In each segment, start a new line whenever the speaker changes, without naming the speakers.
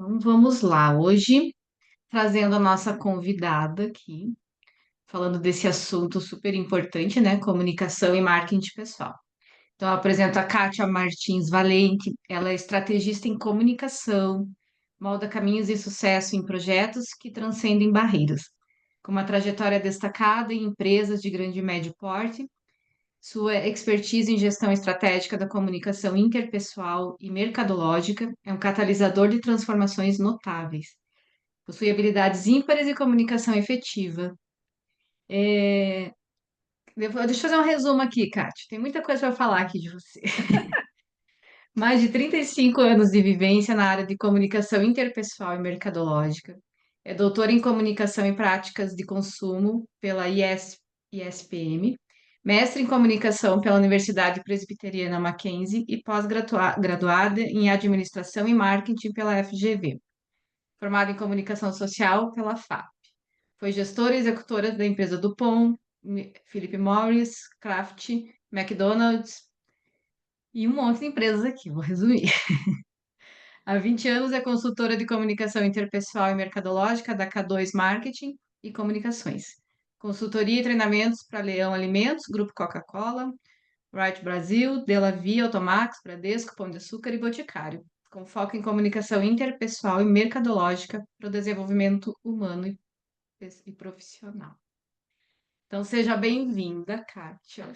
Então, vamos lá. Hoje, trazendo a nossa convidada aqui, falando desse assunto super importante, né? Comunicação e marketing pessoal. Então, eu apresento a Kátia Martins Valente. Ela é estrategista em comunicação, molda caminhos e sucesso em projetos que transcendem barreiras. Com uma trajetória destacada em empresas de grande e médio porte, sua expertise em gestão estratégica da comunicação interpessoal e mercadológica é um catalisador de transformações notáveis. Possui habilidades ímpares e comunicação efetiva. É, Deixa eu fazer um resumo aqui, Kátia. Tem muita coisa para falar aqui de você. Mais de 35 anos de vivência na área de comunicação interpessoal e mercadológica. É doutora em comunicação e práticas de consumo pela ISPM, mestre em comunicação pela Universidade Presbiteriana Mackenzie e pós-graduada em administração e marketing pela FGV. Formada em comunicação social pela FAP. Foi gestora e executora da empresa Dupont, Philip Morris, Kraft, McDonald's e um monte de empresas aqui, vou resumir. Há 20 anos é consultora de comunicação interpessoal e mercadológica da K2 Marketing e Comunicações. Consultoria e treinamentos para Leão Alimentos, Grupo Coca-Cola, Wright Brasil, Delavi, Automax, Bradesco, Pão de Açúcar e Boticário, com foco em comunicação interpessoal e mercadológica para o desenvolvimento humano e profissional. Então, seja bem-vinda, Kátia,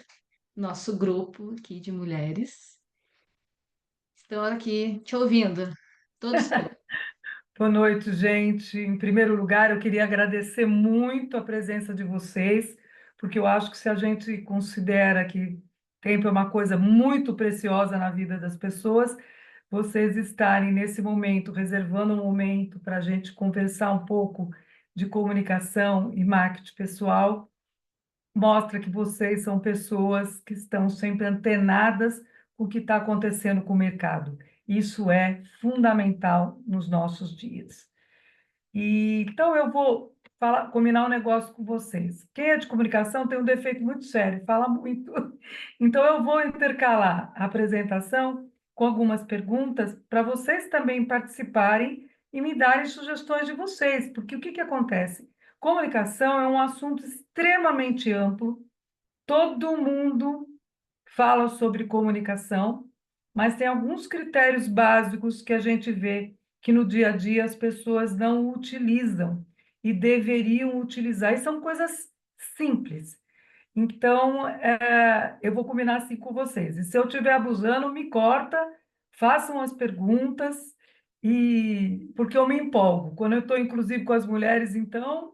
nosso grupo aqui de mulheres. Estou aqui te ouvindo. Todos prontos.
Boa noite, gente. Em primeiro lugar, eu queria agradecer muito a presença de vocês, porque eu acho que se a gente considera que tempo é uma coisa muito preciosa na vida das pessoas, vocês estarem nesse momento, reservando um momento para a gente conversar um pouco de comunicação e marketing pessoal, mostra que vocês são pessoas que estão sempre antenadas com o que está acontecendo com o mercado. Isso é fundamental nos nossos dias. Então, eu vou combinar um negócio com vocês. Quem é de comunicação tem um defeito muito sério, fala muito. Então, eu vou intercalar a apresentação com algumas perguntas para vocês também participarem e me darem sugestões de vocês, porque o que que acontece? Comunicação é um assunto extremamente amplo, todo mundo fala sobre comunicação, mas tem alguns critérios básicos que a gente vê que no dia a dia as pessoas não utilizam e deveriam utilizar, e são coisas simples. Então, eu vou combinar assim com vocês. E se eu estiver abusando, me corta, façam as perguntas, e porque eu me empolgo. Quando eu estou, inclusive, com as mulheres, então,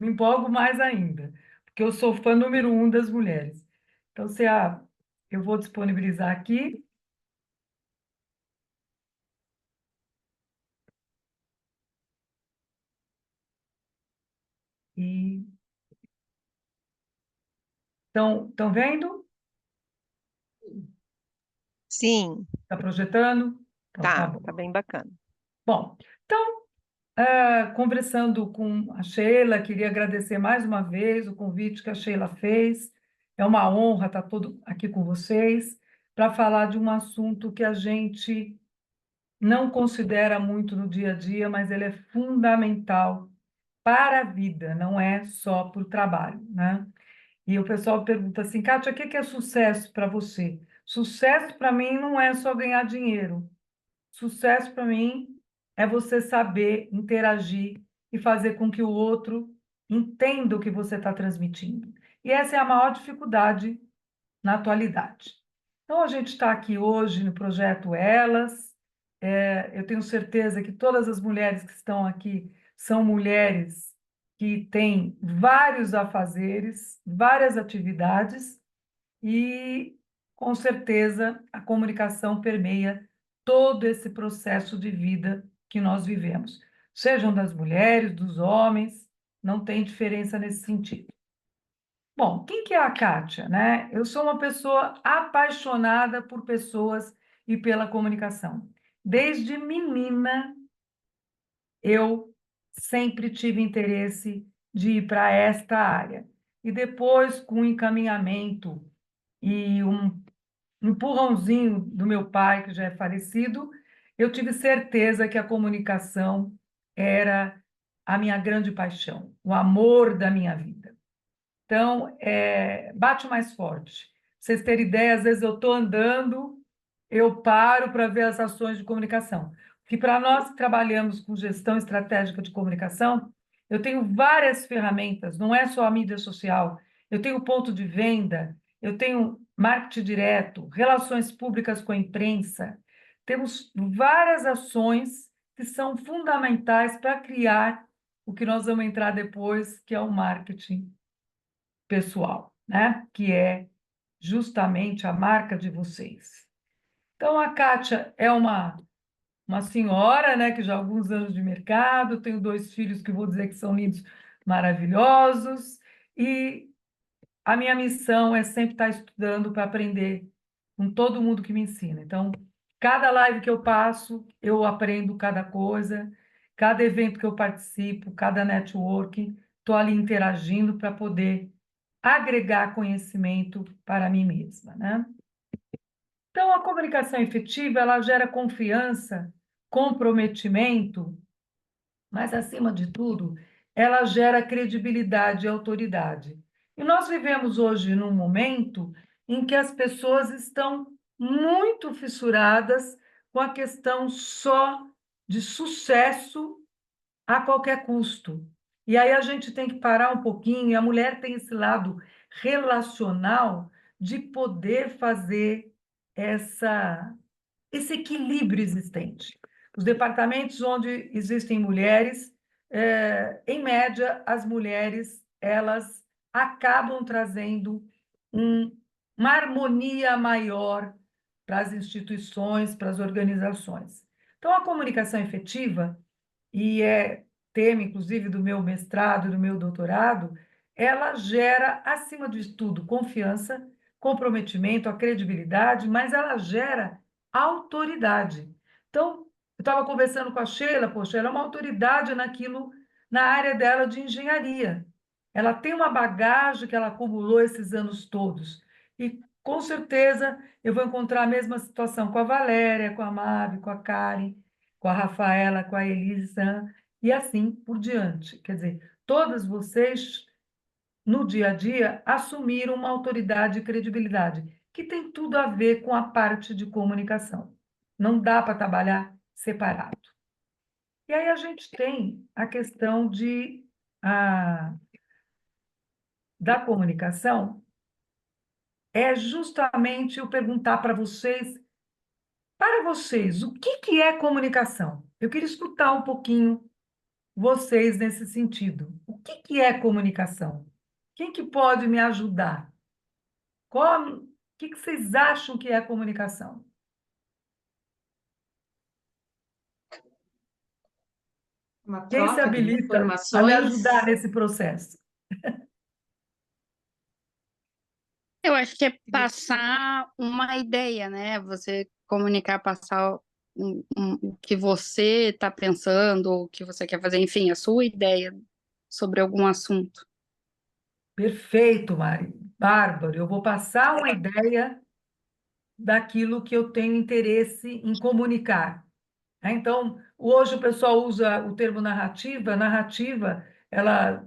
me empolgo mais ainda, porque eu sou fã número um das mulheres. Então, eu vou disponibilizar aqui. E estão vendo?
Sim,
Está projetando? Então, tá
tá,
bom.
tá bem bacana.
Bom, então, conversando com a Sheila, queria agradecer mais uma vez o convite que a Sheila fez. É uma honra estar todo aqui com vocês para falar de um assunto que a gente não considera muito no dia a dia, mas ele é fundamental para a vida, não é só para o trabalho, né? E o pessoal pergunta assim, Kátia, o que é sucesso para você? Sucesso para mim não é só ganhar dinheiro. Sucesso para mim é você saber interagir e fazer com que o outro entenda o que você está transmitindo. E essa é a maior dificuldade na atualidade. Então, a gente está aqui hoje no projeto Elas. Eu tenho certeza que todas as mulheres que estão aqui são mulheres que têm vários afazeres, várias atividades, e, com certeza, a comunicação permeia todo esse processo de vida que nós vivemos. Sejam das mulheres, dos homens, não tem diferença nesse sentido. Bom, quem que é a Kátia, né? Eu sou uma pessoa apaixonada por pessoas e pela comunicação. Desde menina, eu sempre tive interesse de ir para esta área. E depois, com o encaminhamento e um empurrãozinho do meu pai, que já é falecido, eu tive certeza que a comunicação era a minha grande paixão, o amor da minha vida. Então, bate mais forte. Pra vocês terem ideia, às vezes eu estou andando, eu paro para ver as ações de comunicação. Que para nós que trabalhamos com gestão estratégica de comunicação, eu tenho várias ferramentas, não é só a mídia social. Eu tenho ponto de venda, eu tenho marketing direto, relações públicas com a imprensa. Temos várias ações que são fundamentais para criar o que nós vamos entrar depois, que é o marketing pessoal, né? Que é justamente a marca de vocês. Então, a Kátia é uma senhora, né, que já há alguns anos de mercado, tenho 2 filhos que vou dizer que são lindos, maravilhosos, e a minha missão é sempre estar estudando para aprender com todo mundo que me ensina. Então, cada live que eu passo, eu aprendo cada coisa, cada evento que eu participo, cada networking, estou ali interagindo para poder agregar conhecimento para mim mesma, né? Então, a comunicação efetiva, ela gera confiança, comprometimento, mas, acima de tudo, ela gera credibilidade e autoridade. E nós vivemos hoje num momento em que as pessoas estão muito fissuradas com a questão só de sucesso a qualquer custo. E aí a gente tem que parar um pouquinho, e a mulher tem esse lado relacional de poder fazer essa, esse equilíbrio existente. Os departamentos onde existem mulheres, em média, as mulheres elas acabam trazendo um, uma harmonia maior para as instituições, para as organizações. Então, a comunicação efetiva e é tema, inclusive, do meu mestrado, do meu doutorado, ela gera, acima de tudo, confiança, comprometimento, a credibilidade, mas ela gera autoridade. Então, eu estava conversando com a Sheila, poxa, ela é uma autoridade naquilo, na área dela de engenharia. Ela tem uma bagagem que ela acumulou esses anos todos. E, com certeza, eu vou encontrar a mesma situação com a Valéria, com a Mavi, com a Karen, com a Rafaela, com a Elisa, e assim por diante. Quer dizer, todas vocês, no dia a dia, assumiram uma autoridade e credibilidade, que tem tudo a ver com a parte de comunicação. Não dá para trabalhar separado. E aí a gente tem a questão a, da comunicação, é justamente eu perguntar para vocês, o que é comunicação? Eu queria escutar um pouquinho vocês nesse sentido. O que é comunicação? Quem que pode me ajudar? O que vocês acham que é comunicação?
Uma
Quem se
troca de
habilita a me
informações.
ajudar nesse processo?
Eu acho que é passar uma ideia, né? Você comunicar, passar o que você está pensando, o que você quer fazer, enfim, a sua ideia sobre algum assunto.
Perfeito, Mari. Bárbaro, eu vou passar uma ideia daquilo que eu tenho interesse em comunicar. Né? Então, hoje o pessoal usa o termo narrativa. Narrativa, ela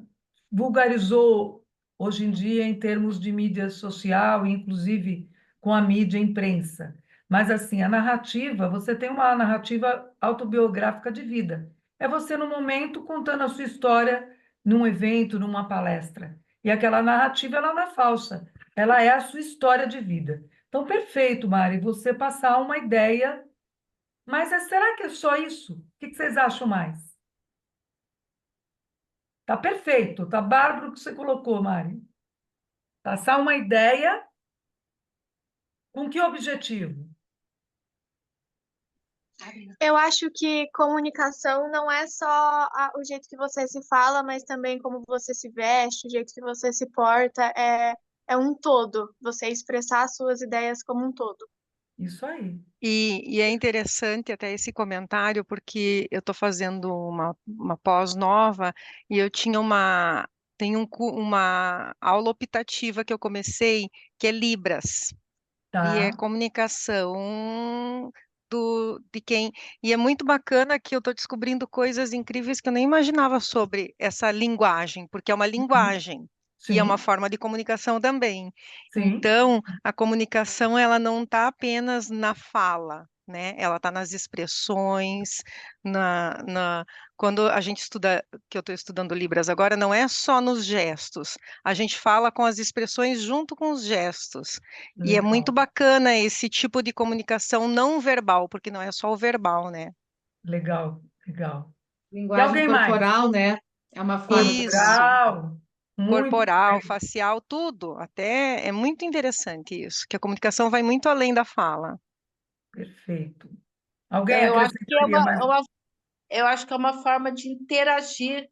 vulgarizou hoje em dia em termos de mídia social, inclusive com a mídia imprensa. Mas, assim, a narrativa, você tem uma narrativa autobiográfica de vida. É você, no momento, contando a sua história num evento, numa palestra. E aquela narrativa, ela não é falsa, ela é a sua história de vida. Então, perfeito, Mari, você passar uma ideia, mas será que é só isso? O que vocês acham mais? Tá perfeito, tá bárbaro o que você colocou, Mari. Passar uma ideia com que objetivo?
Eu acho que comunicação não é só o jeito que você se fala, mas também como você se veste, o jeito que você se porta, é um todo. Você expressar as suas ideias como um todo.
Isso aí.
E é interessante até esse comentário, porque eu estou fazendo uma pós nova e eu tinha uma aula optativa que eu comecei, que é Libras, e é
Tá.
comunicação de quem. E é muito bacana que eu estou descobrindo coisas incríveis que eu nem imaginava sobre essa linguagem, porque é uma
Uhum.
linguagem e é uma
Sim,
forma de comunicação também.
sim,
Então, a comunicação ela não está apenas na fala, né? Ela está nas expressões, quando a gente estuda, que eu estou estudando Libras agora, não é só nos gestos. A gente fala com as expressões junto com os gestos. E é muito
legal,
bacana esse tipo de comunicação não verbal, porque não é só o verbal, né?
legal, legal. E
Linguagem
alguém mais?
corporal, né? É uma forma de comunicação.
Isso,
Corporal, muito
corporal,
bem,
facial, tudo. Até é muito interessante isso, que a comunicação vai muito além da fala.
perfeito.
Então,
Alguém acrescentaria mais?
eu acho que é uma forma de interagir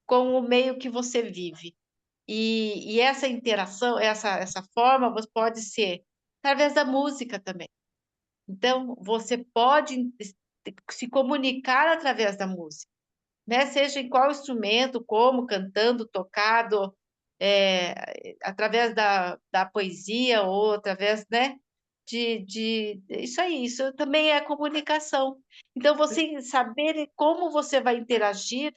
com o meio que você vive. E essa interação, essa forma, você pode ser através da música também. Então, você pode se comunicar através da música, né? Seja em qual instrumento, como, cantando, tocado, através da poesia ou através, né? Isso aí, isso também é comunicação. Então, você saber como você vai interagir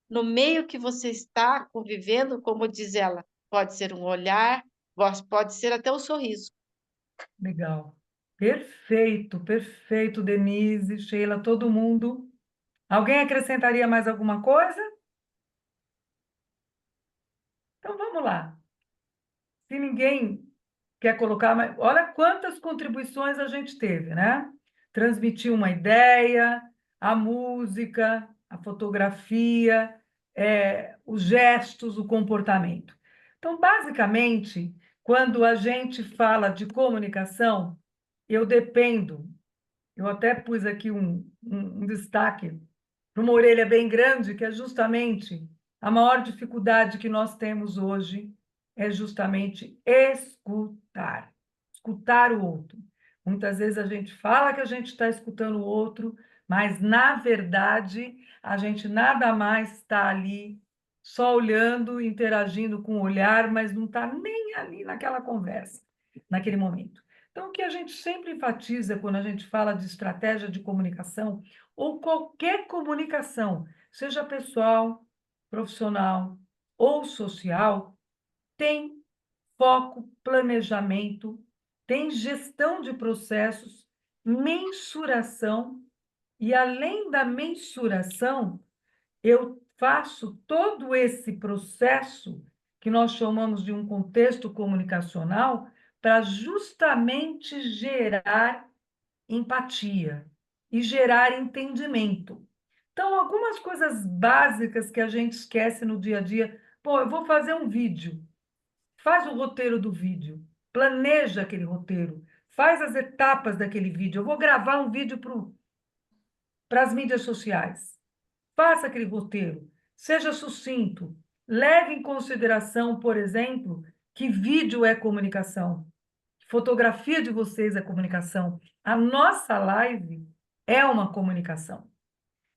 no meio que você está convivendo, como diz ela, pode ser um olhar, pode ser até um sorriso.
Legal. Perfeito, perfeito, Denise, Sheila, todo mundo. Alguém acrescentaria mais alguma coisa? Então vamos lá. Se ninguém quer colocar, mas olha quantas contribuições a gente teve, né? Transmitir uma ideia, a música, a fotografia, os gestos, o comportamento. Então, basicamente, quando a gente fala de comunicação, eu dependo, eu até pus aqui um destaque para uma orelha bem grande, que é justamente a maior dificuldade que nós temos hoje é justamente escutar, escutar o outro. Muitas vezes a gente fala que a gente está escutando o outro, mas na verdade a gente nada mais está ali só olhando, interagindo com o olhar, mas não está nem ali naquela conversa, naquele momento. Então, o que a gente sempre enfatiza quando a gente fala de estratégia de comunicação ou qualquer comunicação, seja pessoal, profissional ou social, tem foco, planejamento, tem gestão de processos, mensuração, e além da mensuração, eu faço todo esse processo que nós chamamos de um contexto comunicacional para justamente gerar empatia e gerar entendimento. Então, algumas coisas básicas que a gente esquece no dia a dia. Pô, eu vou fazer um vídeo. Faz o roteiro do vídeo. Planeja aquele roteiro. Faz as etapas daquele vídeo. Eu vou gravar um vídeo para as mídias sociais. Faça aquele roteiro. Seja sucinto. Leve em consideração, por exemplo, que vídeo é comunicação. Fotografia de vocês é comunicação. A nossa live é uma comunicação.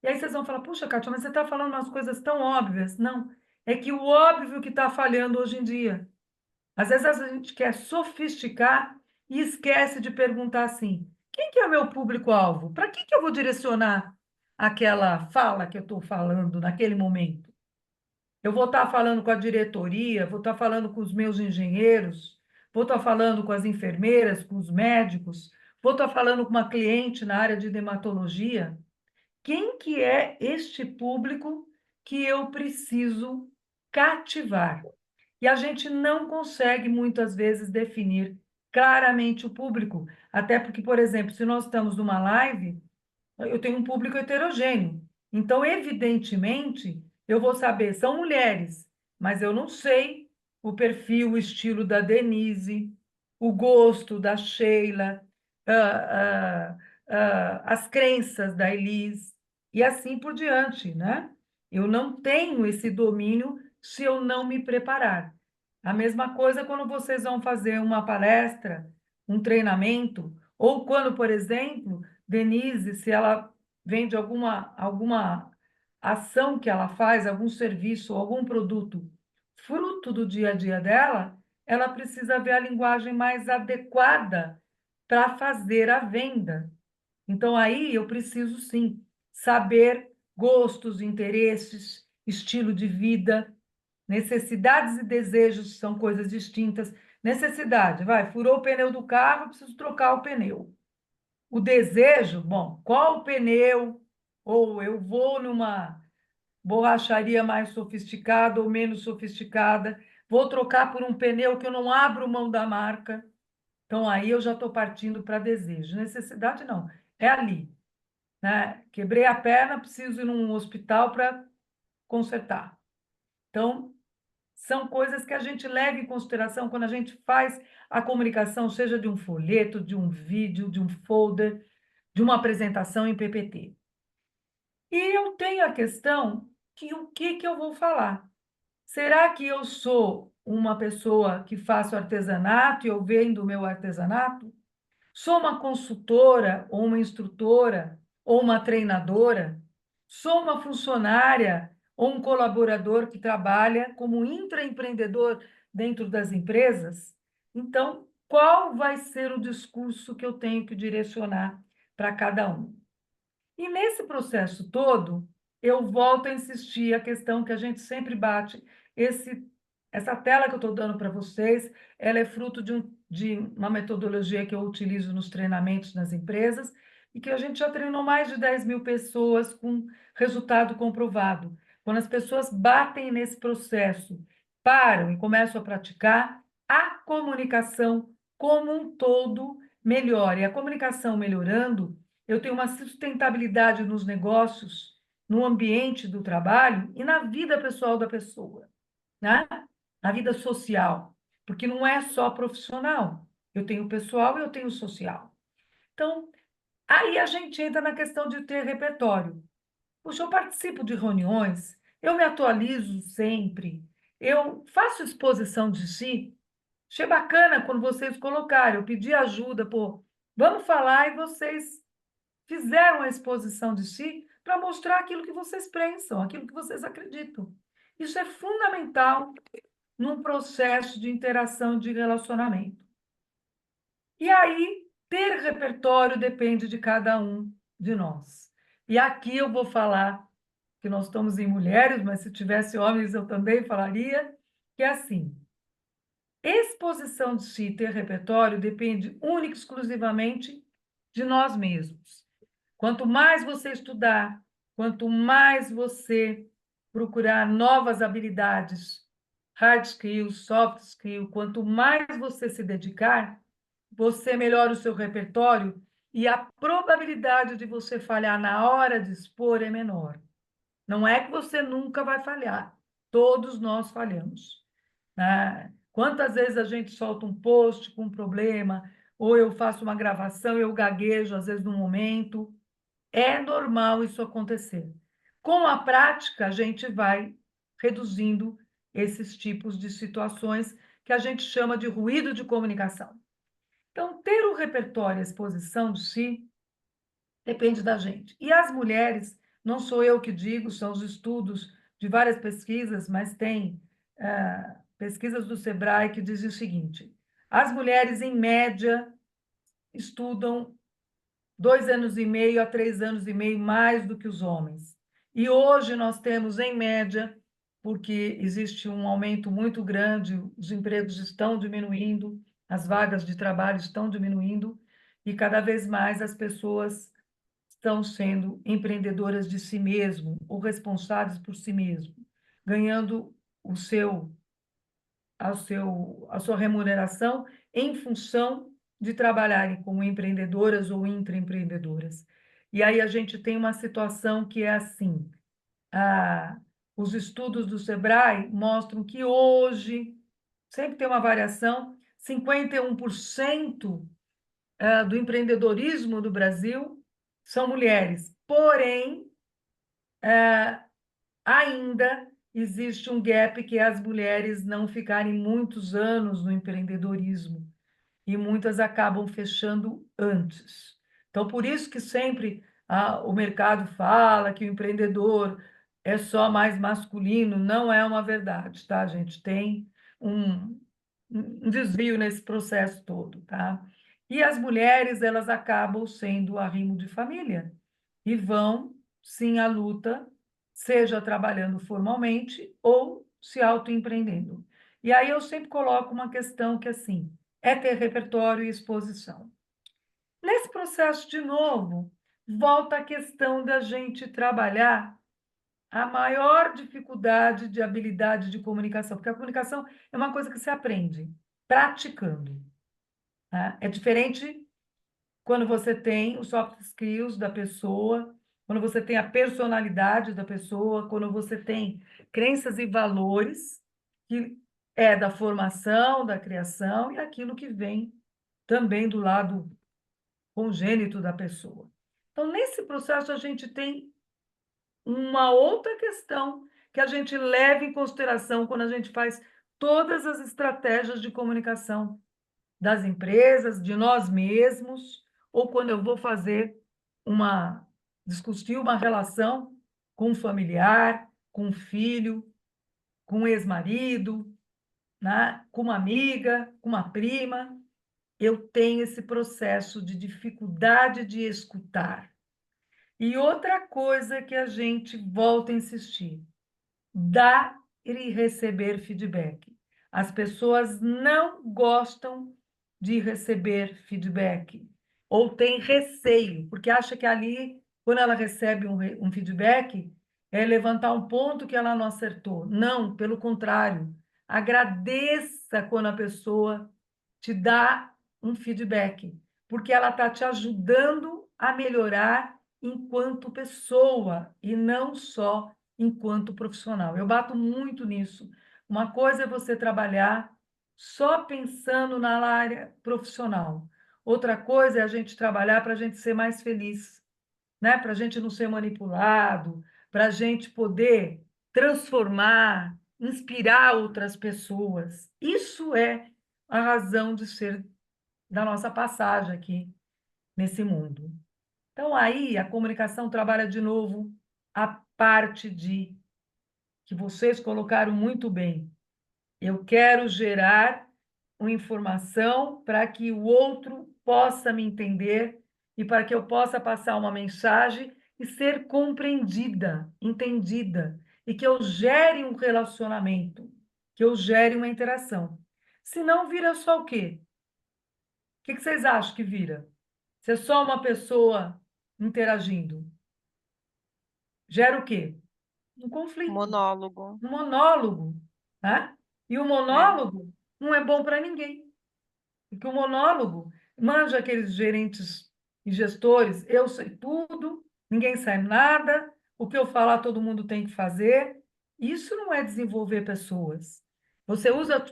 E aí vocês vão falar, puxa, Kátia, mas você está falando umas coisas tão óbvias. Não, é que o óbvio que está falhando hoje em dia. Às vezes a gente quer sofisticar e esquece de perguntar assim, quem que é o meu público-alvo? Para que eu vou direcionar aquela fala que eu estou falando naquele momento? Eu vou estar falando com a diretoria, vou estar falando com os meus engenheiros, vou estar falando com as enfermeiras, com os médicos, vou estar falando com uma cliente na área de dermatologia. Quem que é este público que eu preciso cativar? E a gente não consegue muitas vezes definir claramente o público, até porque, por exemplo, se nós estamos numa live, eu tenho um público heterogêneo. Então, evidentemente, eu vou saber, são mulheres, mas eu não sei o perfil, o estilo da Denise, o gosto da Sheila, as crenças da Elis, e assim por diante, né? Eu não tenho esse domínio se eu não me preparar. A mesma coisa quando vocês vão fazer uma palestra, um treinamento, ou quando, por exemplo, Denise, se ela vende alguma ação que ela faz, algum serviço, algum produto, fruto do dia a dia dela, ela precisa ver a linguagem mais adequada para fazer a venda. Então, aí eu preciso, sim, saber gostos, interesses, estilo de vida, necessidades e desejos são coisas distintas. Necessidade, furou o pneu do carro, eu preciso trocar o pneu. O desejo, bom, qual o pneu? Ou eu vou numa borracharia mais sofisticada ou menos sofisticada, vou trocar por um pneu que eu não abro mão da marca. Então, aí eu já estou partindo para desejo. Necessidade, não, é ali, né? Quebrei a perna, preciso ir num hospital para consertar. Então, são coisas que a gente leva em consideração quando a gente faz a comunicação, seja de um folheto, de um vídeo, de um folder, de uma apresentação em PPT. E eu tenho a questão que o que eu vou falar? Será que eu sou uma pessoa que faço artesanato e eu vendo o meu artesanato? Sou uma consultora ou uma instrutora ou uma treinadora? Sou uma funcionária ou um colaborador que trabalha como intraempreendedor dentro das empresas? Então, qual vai ser o discurso que eu tenho que direcionar para cada um? E nesse processo todo, eu volto a insistir a questão que a gente sempre bate, essa tela que eu estou dando para vocês, ela é fruto de uma metodologia que eu utilizo nos treinamentos nas empresas e que a gente já treinou mais de 10 mil pessoas com resultado comprovado. Quando as pessoas batem nesse processo, param e começam a praticar, a comunicação como um todo melhora. E a comunicação melhorando, eu tenho uma sustentabilidade nos negócios, no ambiente do trabalho e na vida pessoal da pessoa, né? Na vida social, porque não é só profissional. Eu tenho pessoal e eu tenho social. Então, aí a gente entra na questão de ter repertório. Puxa, eu participo de reuniões, eu me atualizo sempre, eu faço exposição de si. Achei bacana quando vocês colocaram, eu pedi ajuda, pô, vamos falar e vocês fizeram a exposição de si para mostrar aquilo que vocês pensam, aquilo que vocês acreditam. Isso é fundamental num processo de interação, de relacionamento. E aí, ter repertório depende de cada um de nós. E aqui eu vou falar que nós estamos em mulheres, mas se tivesse homens eu também falaria, que é assim, exposição de si, ter repertório, depende única e exclusivamente de nós mesmos. Quanto mais você estudar, quanto mais você procurar novas habilidades, hard skills, soft skills, quanto mais você se dedicar, você melhora o seu repertório e a probabilidade de você falhar na hora de expor é menor. Não é que você nunca vai falhar, todos nós falhamos, né? Quantas vezes a gente solta um post com um problema, ou eu faço uma gravação e eu gaguejo, às vezes, no momento. É normal isso acontecer. Com a prática, a gente vai reduzindo esses tipos de situações que a gente chama de ruído de comunicação. Então, ter o repertório, a exposição de si, depende da gente. E as mulheres, não sou eu que digo, são os estudos de várias pesquisas, mas tem pesquisas do Sebrae que dizem o seguinte: as mulheres, em média, estudam 2 anos e meio a 3 anos e meio mais do que os homens. E hoje nós temos, em média, porque existe um aumento muito grande, os empregos estão diminuindo, as vagas de trabalho estão diminuindo, e cada vez mais as pessoas estão sendo empreendedoras de si mesmo, ou responsáveis por si mesmo, ganhando a sua remuneração em função de trabalharem como empreendedoras ou intraempreendedoras. E aí a gente tem uma situação que é assim, os estudos do Sebrae mostram que hoje, sempre tem uma variação, 51% do empreendedorismo do Brasil são mulheres. Porém, ainda existe um gap que é as mulheres não ficarem muitos anos no empreendedorismo e muitas acabam fechando antes. Então, por isso que sempre o mercado fala que o empreendedor é só mais masculino, não é uma verdade, tá, gente? Tem um desvio nesse processo todo, tá? E as mulheres, elas acabam sendo o arrimo de família e vão, sim, à luta, seja trabalhando formalmente ou se autoempreendendo. E aí eu sempre coloco uma questão que, assim, é ter repertório e exposição. Nesse processo, de novo, volta a questão da gente trabalhar a maior dificuldade de habilidade de comunicação, porque a comunicação é uma coisa que se aprende praticando, tá? É diferente quando você tem os soft skills da pessoa, quando você tem a personalidade da pessoa, quando você tem crenças e valores, que é da formação, da criação e aquilo que vem também do lado congênito da pessoa. Então, nesse processo, a gente tem uma outra questão que a gente leva em consideração quando a gente faz todas as estratégias de comunicação das empresas, de nós mesmos, ou quando eu vou fazer discutir uma relação com um familiar, com um filho, com um ex-marido, né? Com uma amiga, com uma prima, eu tenho esse processo de dificuldade de escutar. E outra coisa que a gente volta a insistir, dar e receber feedback. As pessoas não gostam de receber feedback, ou têm receio, porque acha que ali, quando ela recebe um feedback, é levantar um ponto que ela não acertou. Não, pelo contrário, agradeça quando a pessoa te dá um feedback, porque ela está te ajudando a melhorar enquanto pessoa e não só enquanto profissional. Eu bato muito nisso. Uma coisa é você trabalhar só pensando na área profissional. Outra coisa é a gente trabalhar para a gente ser mais feliz, né? Para a gente não ser manipulado, para a gente poder transformar, inspirar outras pessoas. Isso é a razão de ser da nossa passagem aqui nesse mundo. Então, aí, a comunicação trabalha de novo a parte de que vocês colocaram muito bem. Eu quero gerar uma informação para que o outro possa me entender e para que eu possa passar uma mensagem e ser compreendida, entendida, e que eu gere um relacionamento, que eu gere uma interação. Senão, vira só o quê? O que vocês acham que vira? Se é só uma pessoa interagindo, gera o quê? Um conflito,
Monólogo,
um monólogo, né? E o
né?
monólogo não é bom para ninguém, porque o monólogo manja aqueles gerentes e gestores, eu sei tudo, ninguém sabe nada, o que eu falar todo mundo tem que fazer. Isso não é desenvolver pessoas. Você usa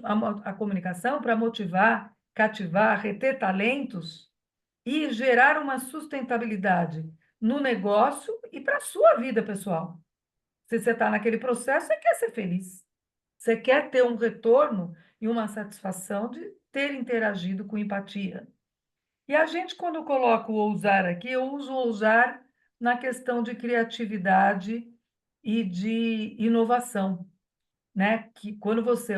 a comunicação para motivar, cativar, reter talentos e gerar uma sustentabilidade no negócio e para a sua vida pessoal. Se você está naquele processo, você quer ser feliz. Você quer ter um retorno e uma satisfação de ter interagido com empatia. E a gente, quando eu coloco o ousar aqui, eu uso o ousar na questão de criatividade e de inovação, né? Que quando você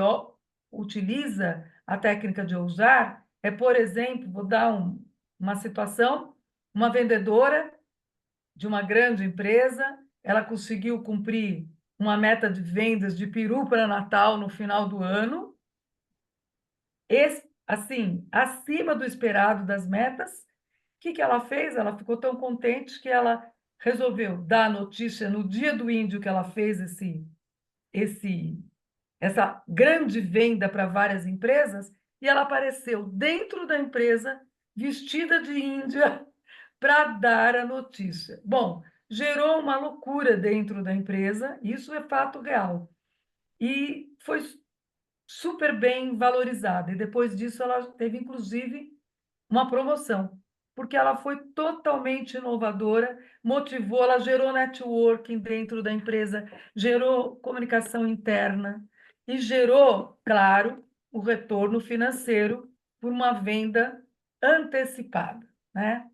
utiliza a técnica de ousar, é, por exemplo, vou dar uma situação, uma vendedora de uma grande empresa, ela conseguiu cumprir uma meta de vendas de peru para Natal no final do ano, assim, acima do esperado das metas. O que ela fez? Ela ficou tão contente que ela resolveu dar a notícia no dia do índio que ela fez essa grande venda para várias empresas, e ela apareceu dentro da empresa, vestida de índia, para dar a notícia. Bom, gerou uma loucura dentro da empresa, isso é fato real. E foi super bem valorizada. E depois disso, ela teve, inclusive, uma promoção, porque ela foi totalmente inovadora, motivou, ela gerou networking dentro da empresa, gerou comunicação interna e gerou, claro, o retorno financeiro por uma venda antecipada, né?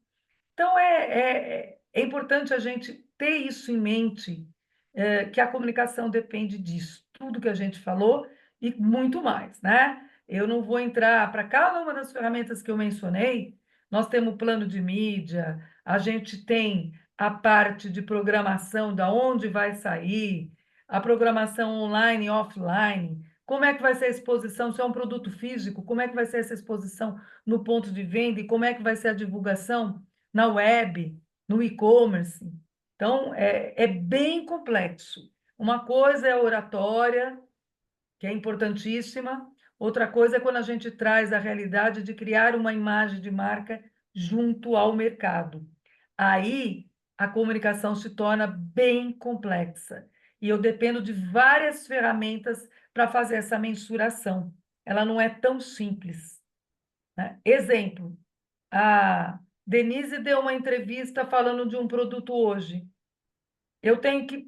Então, é importante a gente ter isso em mente, que a comunicação depende disso, tudo que a gente falou e muito mais, né? Eu não vou entrar para cada uma das ferramentas que eu mencionei, Nós temos plano de mídia, a gente tem a parte de programação, da onde vai sair, a programação online e offline, como é que vai ser a exposição, se é um produto físico, como é que vai ser essa exposição no ponto de venda e como é que vai ser a divulgação na web, no e-commerce. Então, é bem complexo. Uma coisa é a oratória, que é importantíssima, outra coisa é quando a gente traz a realidade de criar uma imagem de marca junto ao mercado. Aí a comunicação se torna bem complexa. E eu dependo de várias ferramentas para fazer essa mensuração. Ela não é tão simples, né? Exemplo, a Denise deu uma entrevista falando de um produto hoje. Eu tenho que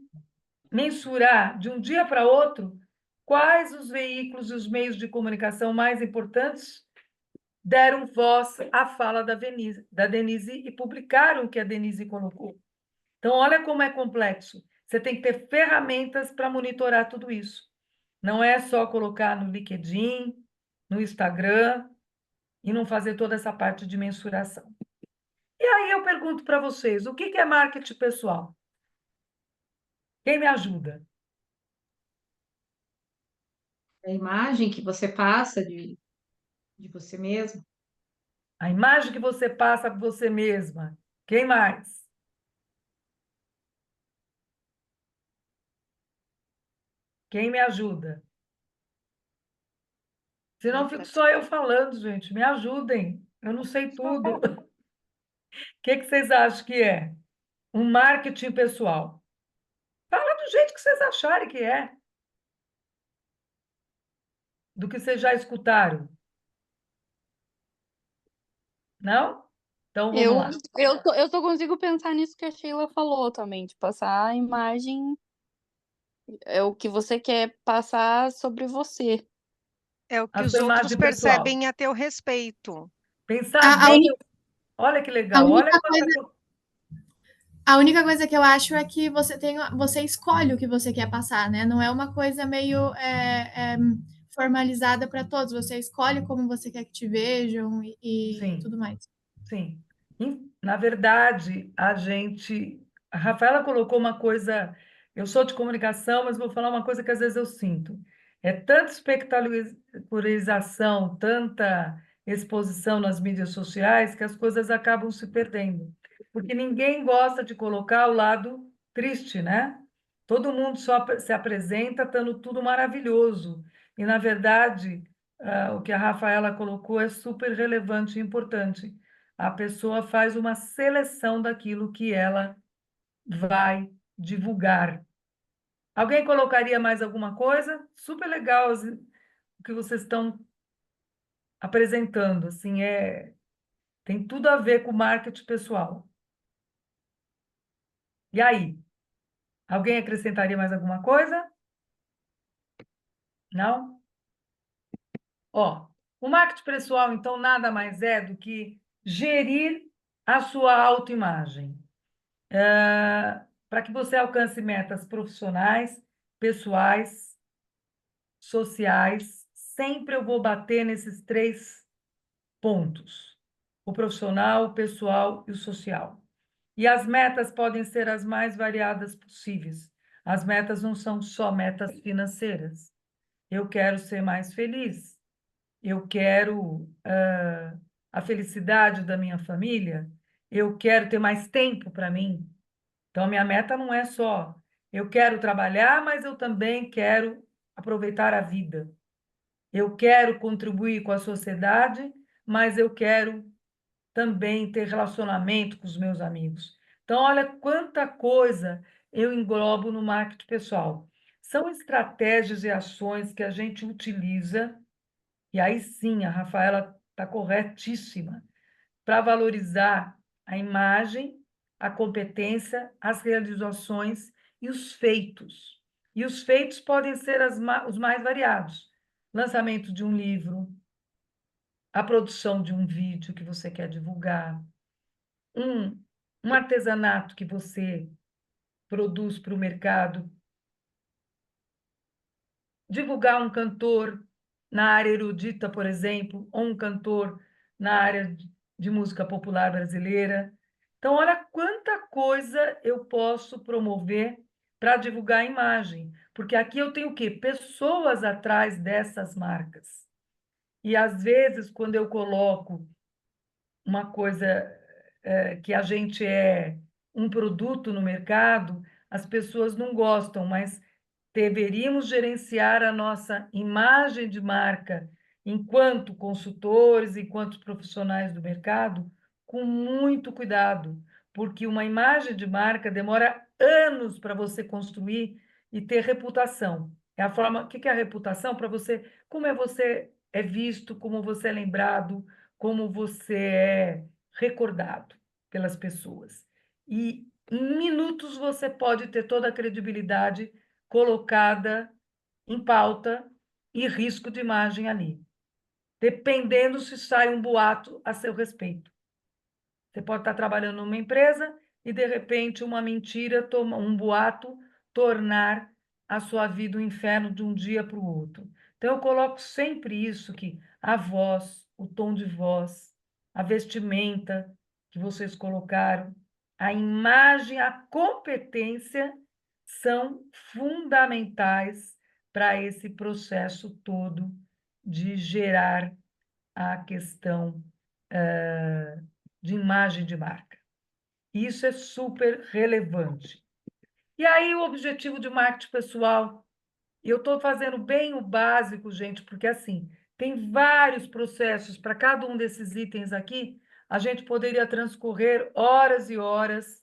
mensurar de um dia para outro quais os veículos e os meios de comunicação mais importantes deram voz à fala da Denise e publicaram o que a Denise colocou. Então, olha como é complexo. Você tem que ter ferramentas para monitorar tudo isso. Não é só colocar no LinkedIn, no Instagram, e não fazer toda essa parte de mensuração. E aí eu pergunto para vocês, o que é marketing pessoal? Quem me ajuda?
A imagem que você passa de você mesmo.
A imagem que você passa por você mesma. Quem mais? Quem me ajuda? Senão fico só eu falando, gente. Me ajudem. Eu não sei tudo. O que vocês acham que é? Um marketing pessoal. Fala do jeito que vocês acharem que é. Do que vocês já escutaram. Não? Então, vamos
Eu,
lá.
eu só consigo pensar nisso que a Sheila falou também, de passar a imagem, é o que você quer passar sobre você.
É o que
A
os
sua
outros
imagem pessoal.
percebem a teu respeito.
Pensar
A, a
bem.
uni-
Olha que
a
legal. Olha
única
quanta
coisa, a única coisa que eu acho é que você escolhe o que você quer passar, né? Não é uma coisa meio formalizada para todos. Você escolhe como você quer que te vejam e
Sim.
tudo mais.
Sim. Na verdade, a Rafaela colocou uma coisa. Eu sou de comunicação, mas vou falar uma coisa que às vezes eu sinto. É tanta espetacularização, tanta exposição nas mídias sociais, que as coisas acabam se perdendo. Porque ninguém gosta de colocar o lado triste, né? Todo mundo só se apresenta estando tudo maravilhoso. E, na verdade, o que a Rafaela colocou é super relevante e importante. A pessoa faz uma seleção daquilo que ela vai divulgar. Alguém colocaria mais alguma coisa? Super legal o que vocês estão apresentando, assim, tem tudo a ver com marketing pessoal. E aí? Alguém acrescentaria mais alguma coisa? Não? Ó, o marketing pessoal, então, nada mais é do que gerir a sua autoimagem. Para que você alcance metas profissionais, pessoais, sociais, sempre eu vou bater nesses 3 pontos: o profissional, o pessoal e o social. E as metas podem ser as mais variadas possíveis. As metas não são só metas financeiras. Eu quero ser mais feliz. Eu quero a felicidade da minha família. Eu quero ter mais tempo para mim. Então, a minha meta não é só eu quero trabalhar, mas eu também quero aproveitar a vida. Eu quero contribuir com a sociedade, mas eu quero também ter relacionamento com os meus amigos. Então, olha quanta coisa eu englobo no marketing pessoal. São estratégias e ações que a gente utiliza, e aí sim, a Rafaela está corretíssima, para valorizar a imagem, a competência, as realizações e os feitos. E os feitos podem ser os mais variados. Lançamento de um livro, a produção de um vídeo que você quer divulgar, um artesanato que você produz para o mercado, divulgar um cantor na área erudita, por exemplo, ou um cantor na área de música popular brasileira. Então, olha quanta coisa eu posso promover para divulgar a imagem, porque aqui eu tenho o quê? Pessoas atrás dessas marcas. E, às vezes, quando eu coloco uma coisa que a gente é um produto no mercado, as pessoas não gostam, mas deveríamos gerenciar a nossa imagem de marca enquanto consultores, enquanto profissionais do mercado, com muito cuidado, porque uma imagem de marca demora anos para você construir e ter reputação. É a forma, o que é a reputação? Para você, como é você é visto, como você é lembrado, como você é recordado pelas pessoas. E em minutos você pode ter toda a credibilidade colocada em pauta e risco de imagem ali, dependendo se sai um boato a seu respeito. Você pode estar trabalhando numa empresa e, de repente, uma mentira, um boato, tornar a sua vida um inferno de um dia para o outro. Então, eu coloco sempre isso, que a voz, o tom de voz, a vestimenta que vocês colocaram, a imagem, a competência são fundamentais para esse processo todo de gerar a questão de imagem de marca. Isso é super relevante. E aí, o objetivo de marketing pessoal, eu estou fazendo bem o básico, gente, porque assim, tem vários processos para cada um desses itens aqui, a gente poderia transcorrer horas e horas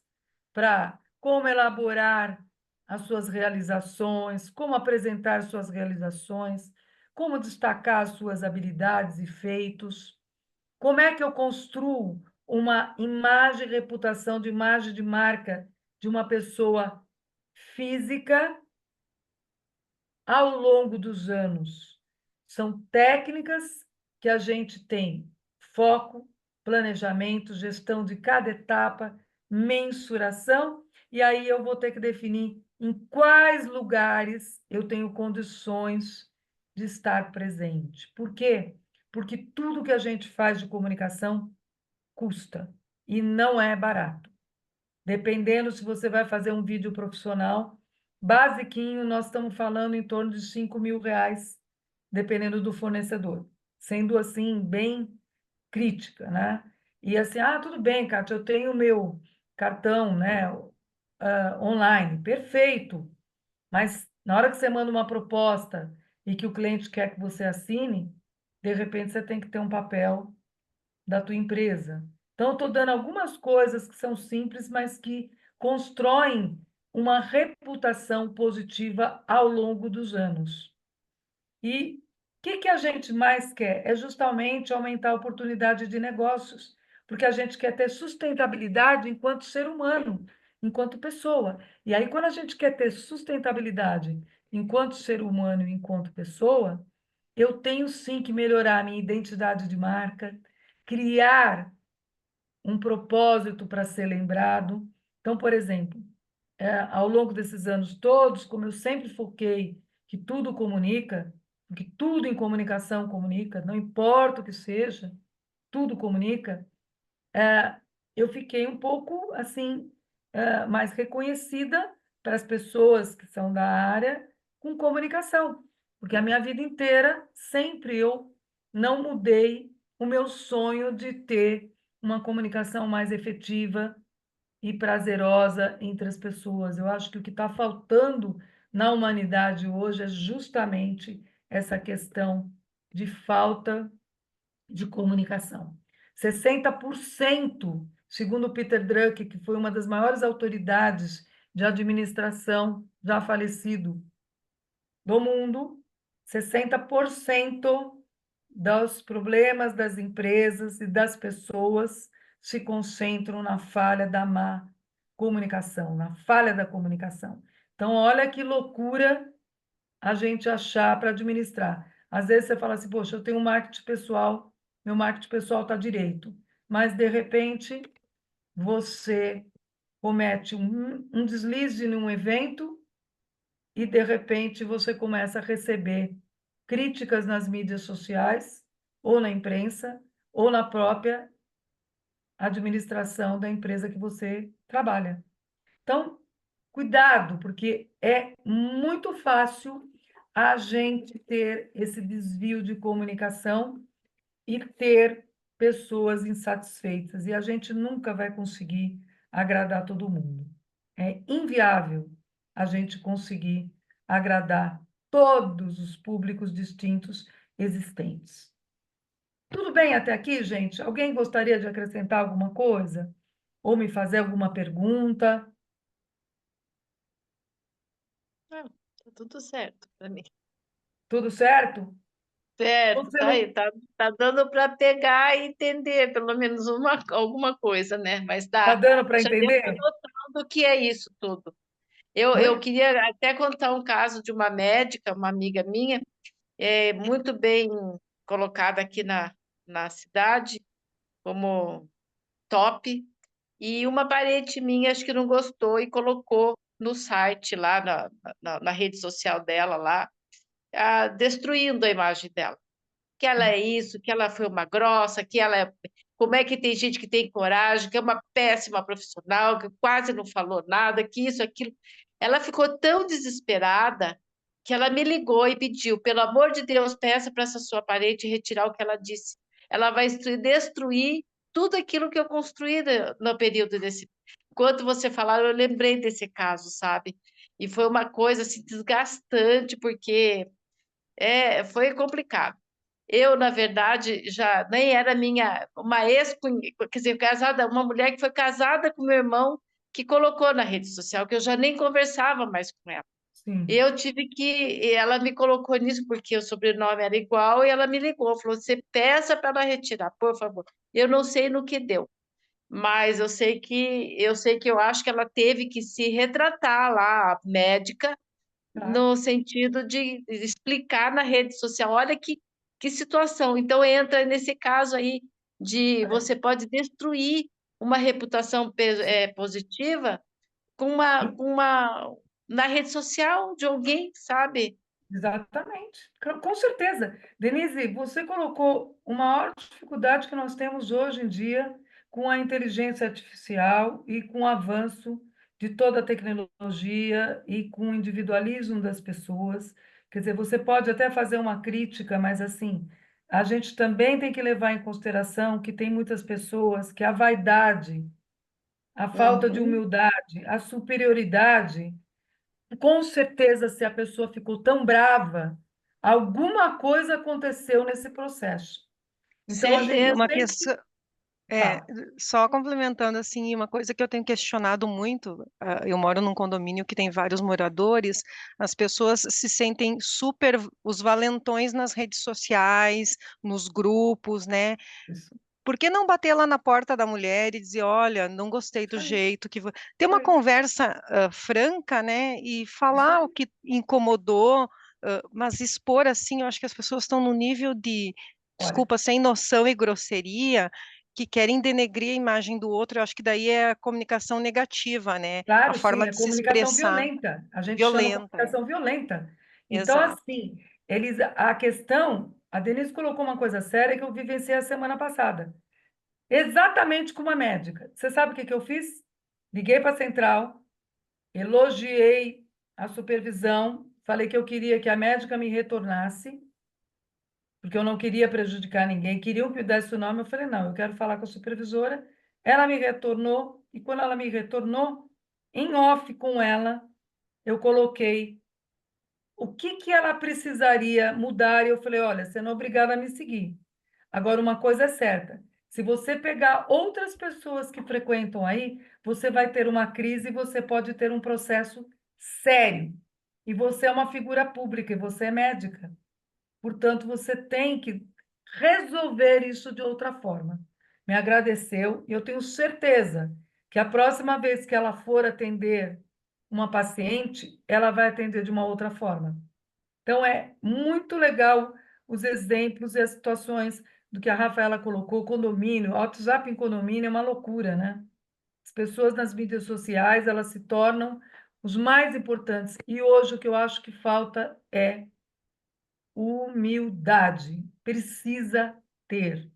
para como elaborar as suas realizações, como apresentar suas realizações, como destacar as suas habilidades e feitos. Como é que eu construo uma imagem, reputação de imagem de marca de uma pessoa física ao longo dos anos? São técnicas que a gente tem foco, planejamento, gestão de cada etapa, mensuração, e aí eu vou ter que definir em quais lugares eu tenho condições de estar presente. Por quê? Porque tudo que a gente faz de comunicação custa e não é barato. Dependendo se você vai fazer um vídeo profissional, basiquinho, nós estamos falando em torno de R$ 5.000, dependendo do fornecedor. Sendo assim, bem crítica, né? E assim, tudo bem, Kátia, eu tenho o meu cartão, né, online, perfeito. Mas na hora que você manda uma proposta e que o cliente quer que você assine, de repente você tem que ter um papel da tua empresa. Então, eu estou dando algumas coisas que são simples, mas que constroem uma reputação positiva ao longo dos anos. E o que a gente mais quer? É justamente aumentar a oportunidade de negócios, porque a gente quer ter sustentabilidade enquanto ser humano, enquanto pessoa. E aí, quando a gente quer ter sustentabilidade enquanto ser humano e enquanto pessoa, eu tenho sim que melhorar a minha identidade de marca, criar um propósito para ser lembrado. Então, por exemplo, ao longo desses anos todos, como eu sempre foquei que tudo comunica, porque tudo em comunicação comunica, não importa o que seja, tudo comunica, eu fiquei um pouco assim mais reconhecida para as pessoas que são da área com comunicação, porque a minha vida inteira sempre eu não mudei o meu sonho de ter uma comunicação mais efetiva e prazerosa entre as pessoas. Eu acho que o que está faltando na humanidade hoje é justamente essa questão de falta de comunicação. 60%, segundo o Peter Drucker, que foi uma das maiores autoridades de administração já falecido do mundo, 60% dos problemas das empresas e das pessoas se concentram na falha da má comunicação, na falha da comunicação. Então, olha que loucura a gente achar para administrar. Às vezes você fala assim, poxa, eu tenho um marketing pessoal, meu marketing pessoal está direito, mas, de repente, você comete um deslize num evento e, de repente, você começa a receber críticas nas mídias sociais, ou na imprensa, ou na própria administração da empresa que você trabalha. Então, cuidado, porque é muito fácil a gente ter esse desvio de comunicação e ter pessoas insatisfeitas, e a gente nunca vai conseguir agradar todo mundo. É inviável a gente conseguir agradar todos os públicos distintos existentes. Tudo bem até aqui, gente? Alguém gostaria de acrescentar alguma coisa? Ou me fazer alguma pergunta?
Ah, tá tudo certo para mim.
Tudo certo?
Certo,
Você
tá
não
aí, tá dando para pegar e entender pelo menos alguma coisa, né? Mas
está
dá,
dando para
já deu uma
entender?
noção do que é isso tudo. Eu
Oi?
queria até contar um caso de uma médica, uma amiga minha, muito bem colocada aqui na cidade, como top, e uma parente minha acho que não gostou e colocou no site lá, na rede social dela lá, destruindo a imagem dela. Que ela é isso, que ela foi uma grossa, que ela é... Como é que tem gente que tem coragem, que é uma péssima profissional, que quase não falou nada, que isso, aquilo. Ela ficou tão desesperada que ela me ligou e pediu, pelo amor de Deus, peça para essa sua parente retirar o que ela disse. Ela vai destruir tudo aquilo que eu construí no período desse. Enquanto você falava, eu lembrei desse caso, sabe? E foi uma coisa assim, desgastante, porque foi complicado. Eu, na verdade, já nem era uma ex, quer dizer, casada, uma mulher que foi casada com meu irmão, que colocou na rede social, que eu já nem conversava mais com ela. E
Sim,
eu tive que, e ela me colocou nisso porque o sobrenome era igual, e ela me ligou, falou: você peça para ela retirar, por favor. Eu não sei no que deu, mas eu sei que eu acho que ela teve que se retratar lá, a médica,
claro.
no sentido de explicar na rede social, olha que situação. Então, entra nesse caso aí de você pode destruir uma reputação positiva na rede social de alguém, sabe?
Exatamente, com certeza. Denise, você colocou uma maior dificuldade que nós temos hoje em dia com a inteligência artificial e com o avanço de toda a tecnologia e com o individualismo das pessoas. Quer dizer, você pode até fazer uma crítica, mas assim, a gente também tem que levar em consideração que tem muitas pessoas que a vaidade, a falta de
Uhum.
humildade, a superioridade com certeza, se a pessoa ficou tão brava, alguma coisa aconteceu nesse processo. Então, a gente
E uma
Certeza.
tem que...
questão, é,
Fala.
só complementando assim, uma coisa que eu tenho questionado muito, eu moro num condomínio que tem vários moradores, as pessoas se sentem super os valentões nas redes sociais, nos grupos, né?
Isso,
Por que não bater lá na porta da mulher e dizer, olha, não gostei do
isso aí,
jeito que... Ter
isso
uma
aí,
conversa franca, né? E
isso
falar o
aí.
que incomodou, mas expor assim, eu acho que as pessoas estão no nível de,
Olha,
desculpa, sem noção e grosseria, que querem denegrir a imagem do outro. Eu acho que daí é a comunicação negativa, né? A
claro, sim,
forma
é
de se
comunicação
expressar
violenta. A gente chama
violenta,
comunicação violenta. Então,
exato.
assim, a questão, a Denise colocou uma coisa séria que eu vivenciei a semana passada. Exatamente como a médica. Você sabe o que que eu fiz? Liguei para a central, elogiei a supervisão, falei que eu queria que a médica me retornasse, porque eu não queria prejudicar ninguém, queriam que eu desse o nome, eu falei, não, eu quero falar com a supervisora. Ela me retornou, e quando ela me retornou, em off com ela, eu coloquei o que que ela precisaria mudar, e eu falei, olha, você não é obrigada a me seguir. Agora, uma coisa é certa, se você pegar outras pessoas que frequentam aí, você vai ter uma crise e você pode ter um processo sério. E você é uma figura pública, e você é médica. Portanto, você tem que resolver isso de outra forma. Me agradeceu e eu tenho certeza que a próxima vez que ela for atender uma paciente, ela vai atender de uma outra forma. Então, é muito legal os exemplos e as situações do que a Rafaela colocou, condomínio, WhatsApp em condomínio é uma loucura, né? As pessoas nas mídias sociais, elas se tornam os mais importantes. E hoje o que eu acho que falta é humildade. Precisa ter.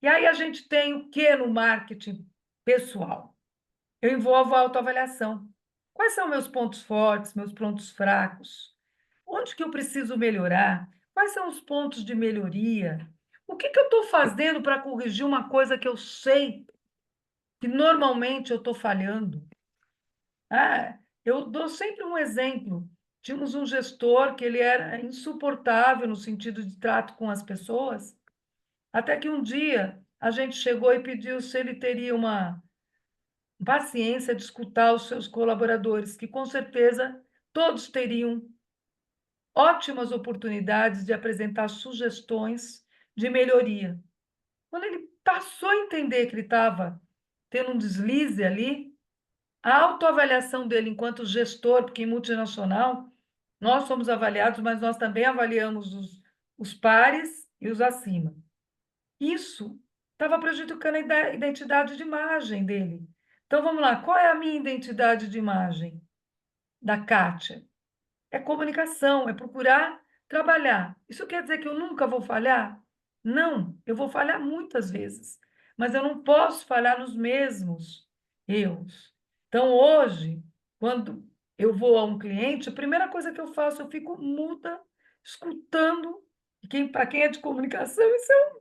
E aí a gente tem o que no marketing pessoal? Eu envolvo a autoavaliação. Quais são meus pontos fortes, meus pontos fracos? Onde que eu preciso melhorar? Quais são os pontos de melhoria? O que eu estou fazendo para corrigir uma coisa que eu sei que normalmente eu estou falhando? Ah, eu dou sempre um exemplo. Tínhamos um gestor que ele era insuportável no sentido de trato com as pessoas, até que um dia a gente chegou e pediu se ele teria uma paciência de escutar os seus colaboradores, que com certeza todos teriam ótimas oportunidades de apresentar sugestões de melhoria. Quando ele passou a entender que ele estava tendo um deslize ali, a autoavaliação dele enquanto gestor, porque em multinacional nós somos avaliados, mas nós também avaliamos os pares e os acima. Isso estava prejudicando a identidade de imagem dele. Então, vamos lá, qual é a minha identidade de imagem da Kátia? É comunicação, é procurar trabalhar. Isso quer dizer que eu nunca vou falhar? Não, eu vou falhar muitas vezes, mas eu não posso falhar nos mesmos erros. Então, hoje, quando eu vou a um cliente, a primeira coisa que eu faço, eu fico muda, escutando. Para quem é de comunicação, isso é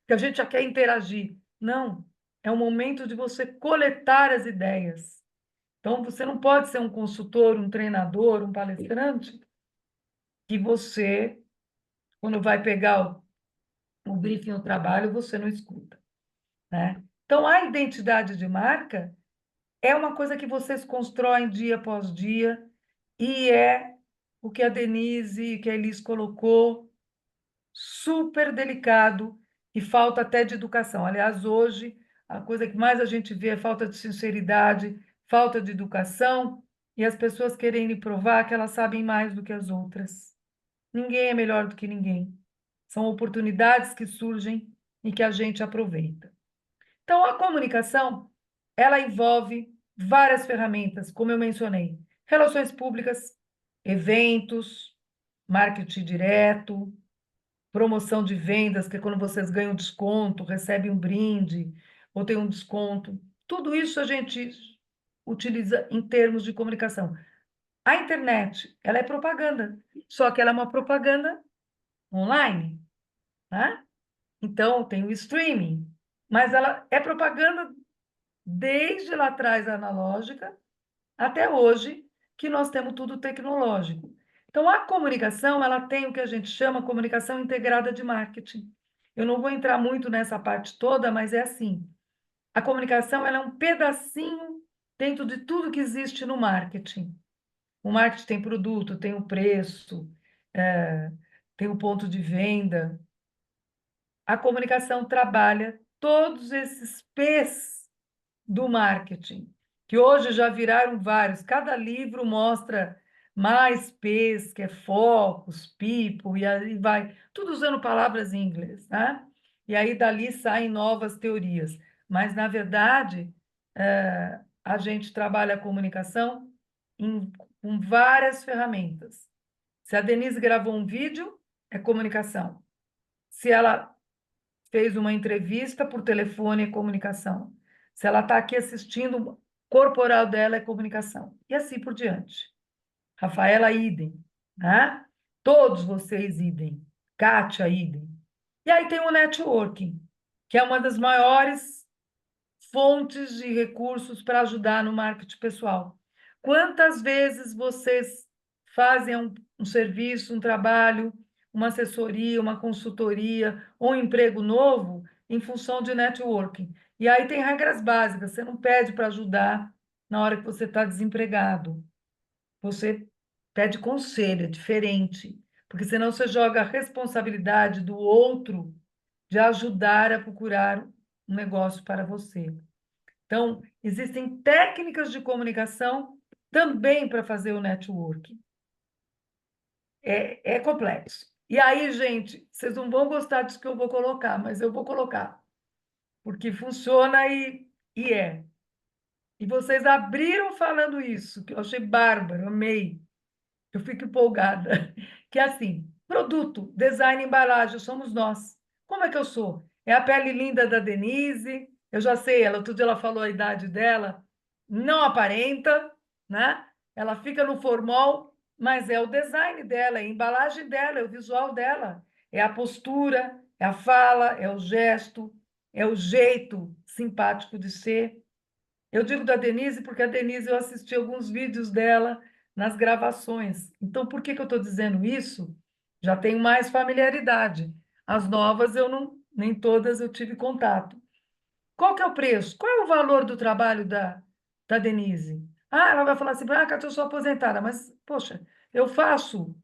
que a gente já quer interagir. Não, é o momento de você coletar as ideias. Então, você não pode ser um consultor, um treinador, um palestrante, que você, quando vai pegar o briefing no trabalho, você não escuta, né? Então, a identidade de marca é uma coisa que vocês constroem dia após dia e é o que a Denise, que a Elis colocou, super delicado e falta até de educação. Aliás, hoje, a coisa que mais a gente vê é falta de sinceridade, falta de educação e as pessoas querendo provar que elas sabem mais do que as outras. Ninguém é melhor do que ninguém. São oportunidades que surgem e que a gente aproveita. Então, a comunicação, ela envolve várias ferramentas, como eu mencionei: relações públicas, eventos, marketing direto, promoção de vendas, que é quando vocês ganham desconto, recebem um brinde, ou tem um desconto. Tudo isso a gente utiliza em termos de comunicação. A internet, ela é propaganda, só que ela é uma propaganda online, né? Então, tem o streaming, mas ela é propaganda desde lá atrás analógica até hoje, que nós temos tudo tecnológico. Então, a comunicação, ela tem o que a gente chama comunicação integrada de marketing. Eu não vou entrar muito nessa parte toda, mas é assim. A comunicação, ela é um pedacinho dentro de tudo que existe no marketing. O marketing tem produto, tem o preço, tem o ponto de venda. A comunicação trabalha todos esses P's do marketing, que hoje já viraram vários. Cada livro mostra mais P's, que é focus, people, e aí vai, tudo usando palavras em inglês, né? E aí dali saem novas teorias. Mas, na verdade, a gente trabalha a comunicação com várias ferramentas. Se a Denise gravou um vídeo, é comunicação. Se ela fez uma entrevista por telefone, é comunicação. Se ela está aqui assistindo, o corporal dela é comunicação. E assim por diante. Rafaela, idem. Né? Todos vocês, idem. Kátia, idem. E aí tem o networking, que é uma das maiores fontes de recursos para ajudar no marketing pessoal. Quantas vezes vocês fazem um serviço, um trabalho, uma assessoria, uma consultoria ou um emprego novo em função de networking? E aí tem regras básicas, você não pede para ajudar na hora que você está desempregado. Você pede conselho, é diferente, porque senão você joga a responsabilidade do outro de ajudar a procurar um negócio para você. Então, existem técnicas de comunicação também para fazer o networking. É complexo. E aí, gente, vocês não vão gostar disso que eu vou colocar, mas eu vou colocar, porque funciona e é. E vocês abriram falando isso, que eu achei bárbaro, amei. Eu fico empolgada. Que é assim, produto, design, embalagem, somos nós. Como é que eu sou? É a pele linda da Denise. Eu já sei, ela, outro dia ela falou a idade dela, não aparenta, né? Ela fica no formol, mas é o design dela, é a embalagem dela, é o visual dela, é a postura, é a fala, é o gesto, é o jeito simpático de ser. Eu digo da Denise porque a Denise eu assisti alguns vídeos dela nas gravações. Então, por que que eu estou dizendo isso? Já tenho mais familiaridade. As novas eu não, nem todas eu tive contato. Qual que é o preço? Qual é o valor do trabalho da Denise? Ah, ela vai falar assim, ah, Cátia, eu sou aposentada, mas, poxa, eu faço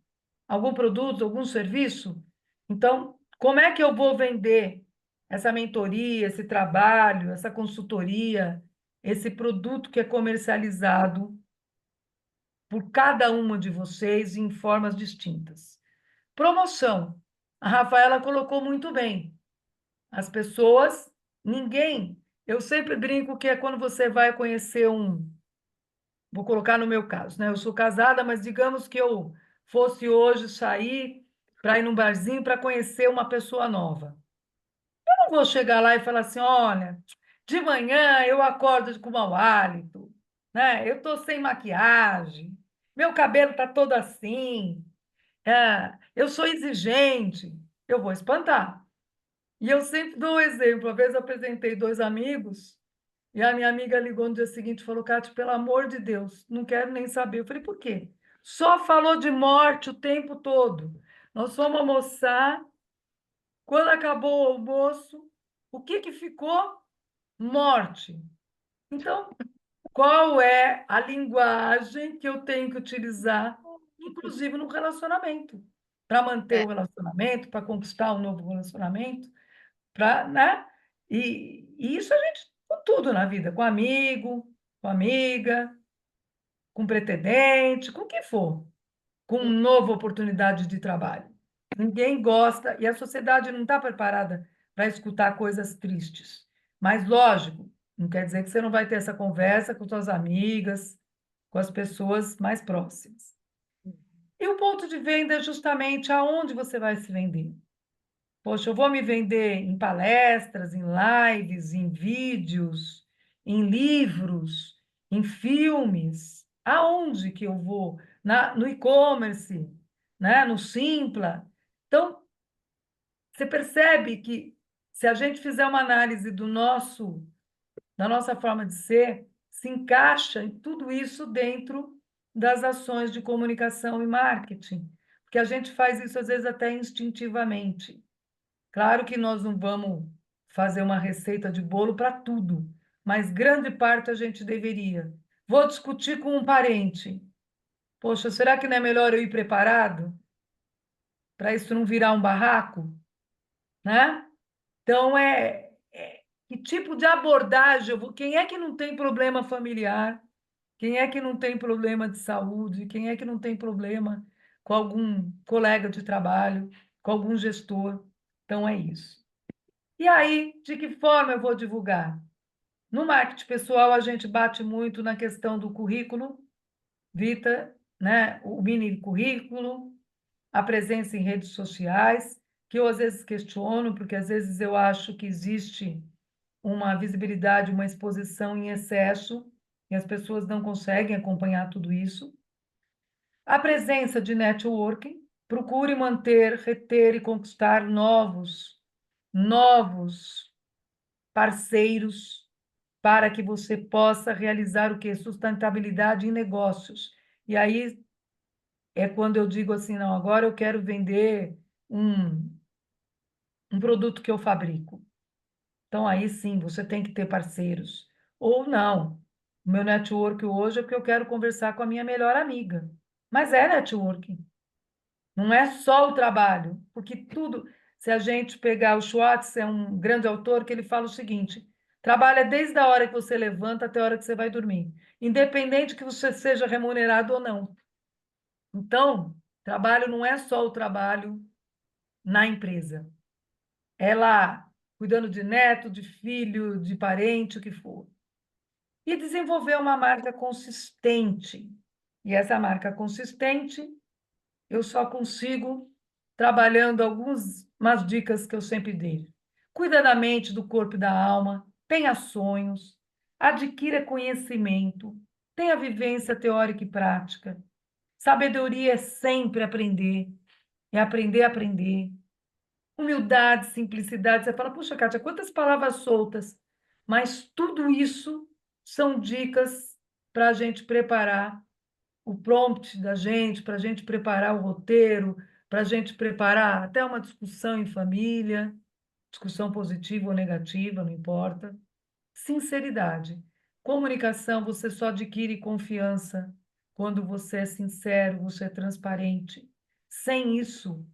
algum produto, algum serviço? Então, como é que eu vou vender essa mentoria, esse trabalho, essa consultoria, esse produto que é comercializado por cada uma de vocês em formas distintas? Promoção. A Rafaela colocou muito bem. As pessoas, ninguém. Eu sempre brinco que é quando você vai conhecer um. Vou colocar no meu caso, né? Eu sou casada, mas digamos que eu fosse hoje sair para ir num barzinho para conhecer uma pessoa nova. Eu não vou chegar lá e falar assim: olha, de manhã eu acordo com mau hálito, né? Eu estou sem maquiagem, meu cabelo está todo assim, eu sou exigente. Eu vou espantar. E eu sempre dou um exemplo. Uma vez eu apresentei dois amigos e a minha amiga ligou no dia seguinte e falou: Cátia, pelo amor de Deus, não quero nem saber. Eu falei: por quê? Só falou de morte o tempo todo. Nós fomos almoçar. Quando acabou o almoço, o que que ficou? Morte. Então, qual é a linguagem que eu tenho que utilizar, inclusive no relacionamento, para manter o relacionamento, para conquistar um novo relacionamento? Pra, né? E isso a gente, com tudo na vida, com amigo, com amiga, com pretendente, com o que for, com uma nova oportunidade de trabalho. Ninguém gosta, e a sociedade não está preparada para escutar coisas tristes. Mas, lógico, não quer dizer que você não vai ter essa conversa com suas amigas, com as pessoas mais próximas. E o ponto de venda é justamente aonde você vai se vender. Poxa, eu vou me vender em palestras, em lives, em vídeos, em livros, em filmes. Aonde que eu vou? No e-commerce, né? No Simpla. Então, você percebe que se a gente fizer uma análise da nossa forma de ser, se encaixa em tudo isso dentro das ações de comunicação e marketing, porque a gente faz isso às vezes até instintivamente. Claro que nós não vamos fazer uma receita de bolo para tudo, mas grande parte a gente deveria. Vou discutir com um parente. Poxa, será que não é melhor eu ir preparado para isso não virar um barraco, né? Então que tipo de abordagem eu vou? Quem é que não tem problema familiar? Quem é que não tem problema de saúde? Quem é que não tem problema com algum colega de trabalho, com algum gestor? Então é isso. E aí, de que forma eu vou divulgar? No marketing pessoal, a gente bate muito na questão do currículo, Vita, né? O mini currículo, a presença em redes sociais, que eu às vezes questiono, porque às vezes eu acho que existe uma visibilidade, uma exposição em excesso, e as pessoas não conseguem acompanhar tudo isso. A presença de networking, procure manter, reter e conquistar novos parceiros para que você possa realizar o quê? Sustentabilidade em negócios. E aí é quando eu digo assim, não, agora eu quero vender um produto que eu fabrico. Então, aí sim, você tem que ter parceiros. Ou não. O meu network hoje é porque eu quero conversar com a minha melhor amiga. Mas é networking. Não é só o trabalho. Porque tudo... Se a gente pegar o Schwartz, é um grande autor, que ele fala o seguinte: trabalha desde a hora que você levanta até a hora que você vai dormir. Independente que você seja remunerado ou não. Então, trabalho não é só o trabalho na empresa. É lá, cuidando de neto, de filho, de parente, o que for. E desenvolver uma marca consistente. E essa marca consistente, eu só consigo trabalhando umas dicas que eu sempre dei. cuida da mente, do corpo e da alma, tenha sonhos, adquira conhecimento, tenha vivência teórica e prática. Sabedoria é sempre aprender, é aprender a aprender. Humildade, simplicidade. Você fala, puxa, Kátia, quantas palavras soltas, mas tudo isso são dicas para a gente preparar o prompt da gente, para a gente preparar o roteiro, para a gente preparar até uma discussão em família, discussão positiva ou negativa, não importa. Sinceridade. Comunicação, você só adquire confiança quando você é sincero, você é transparente. Sem isso,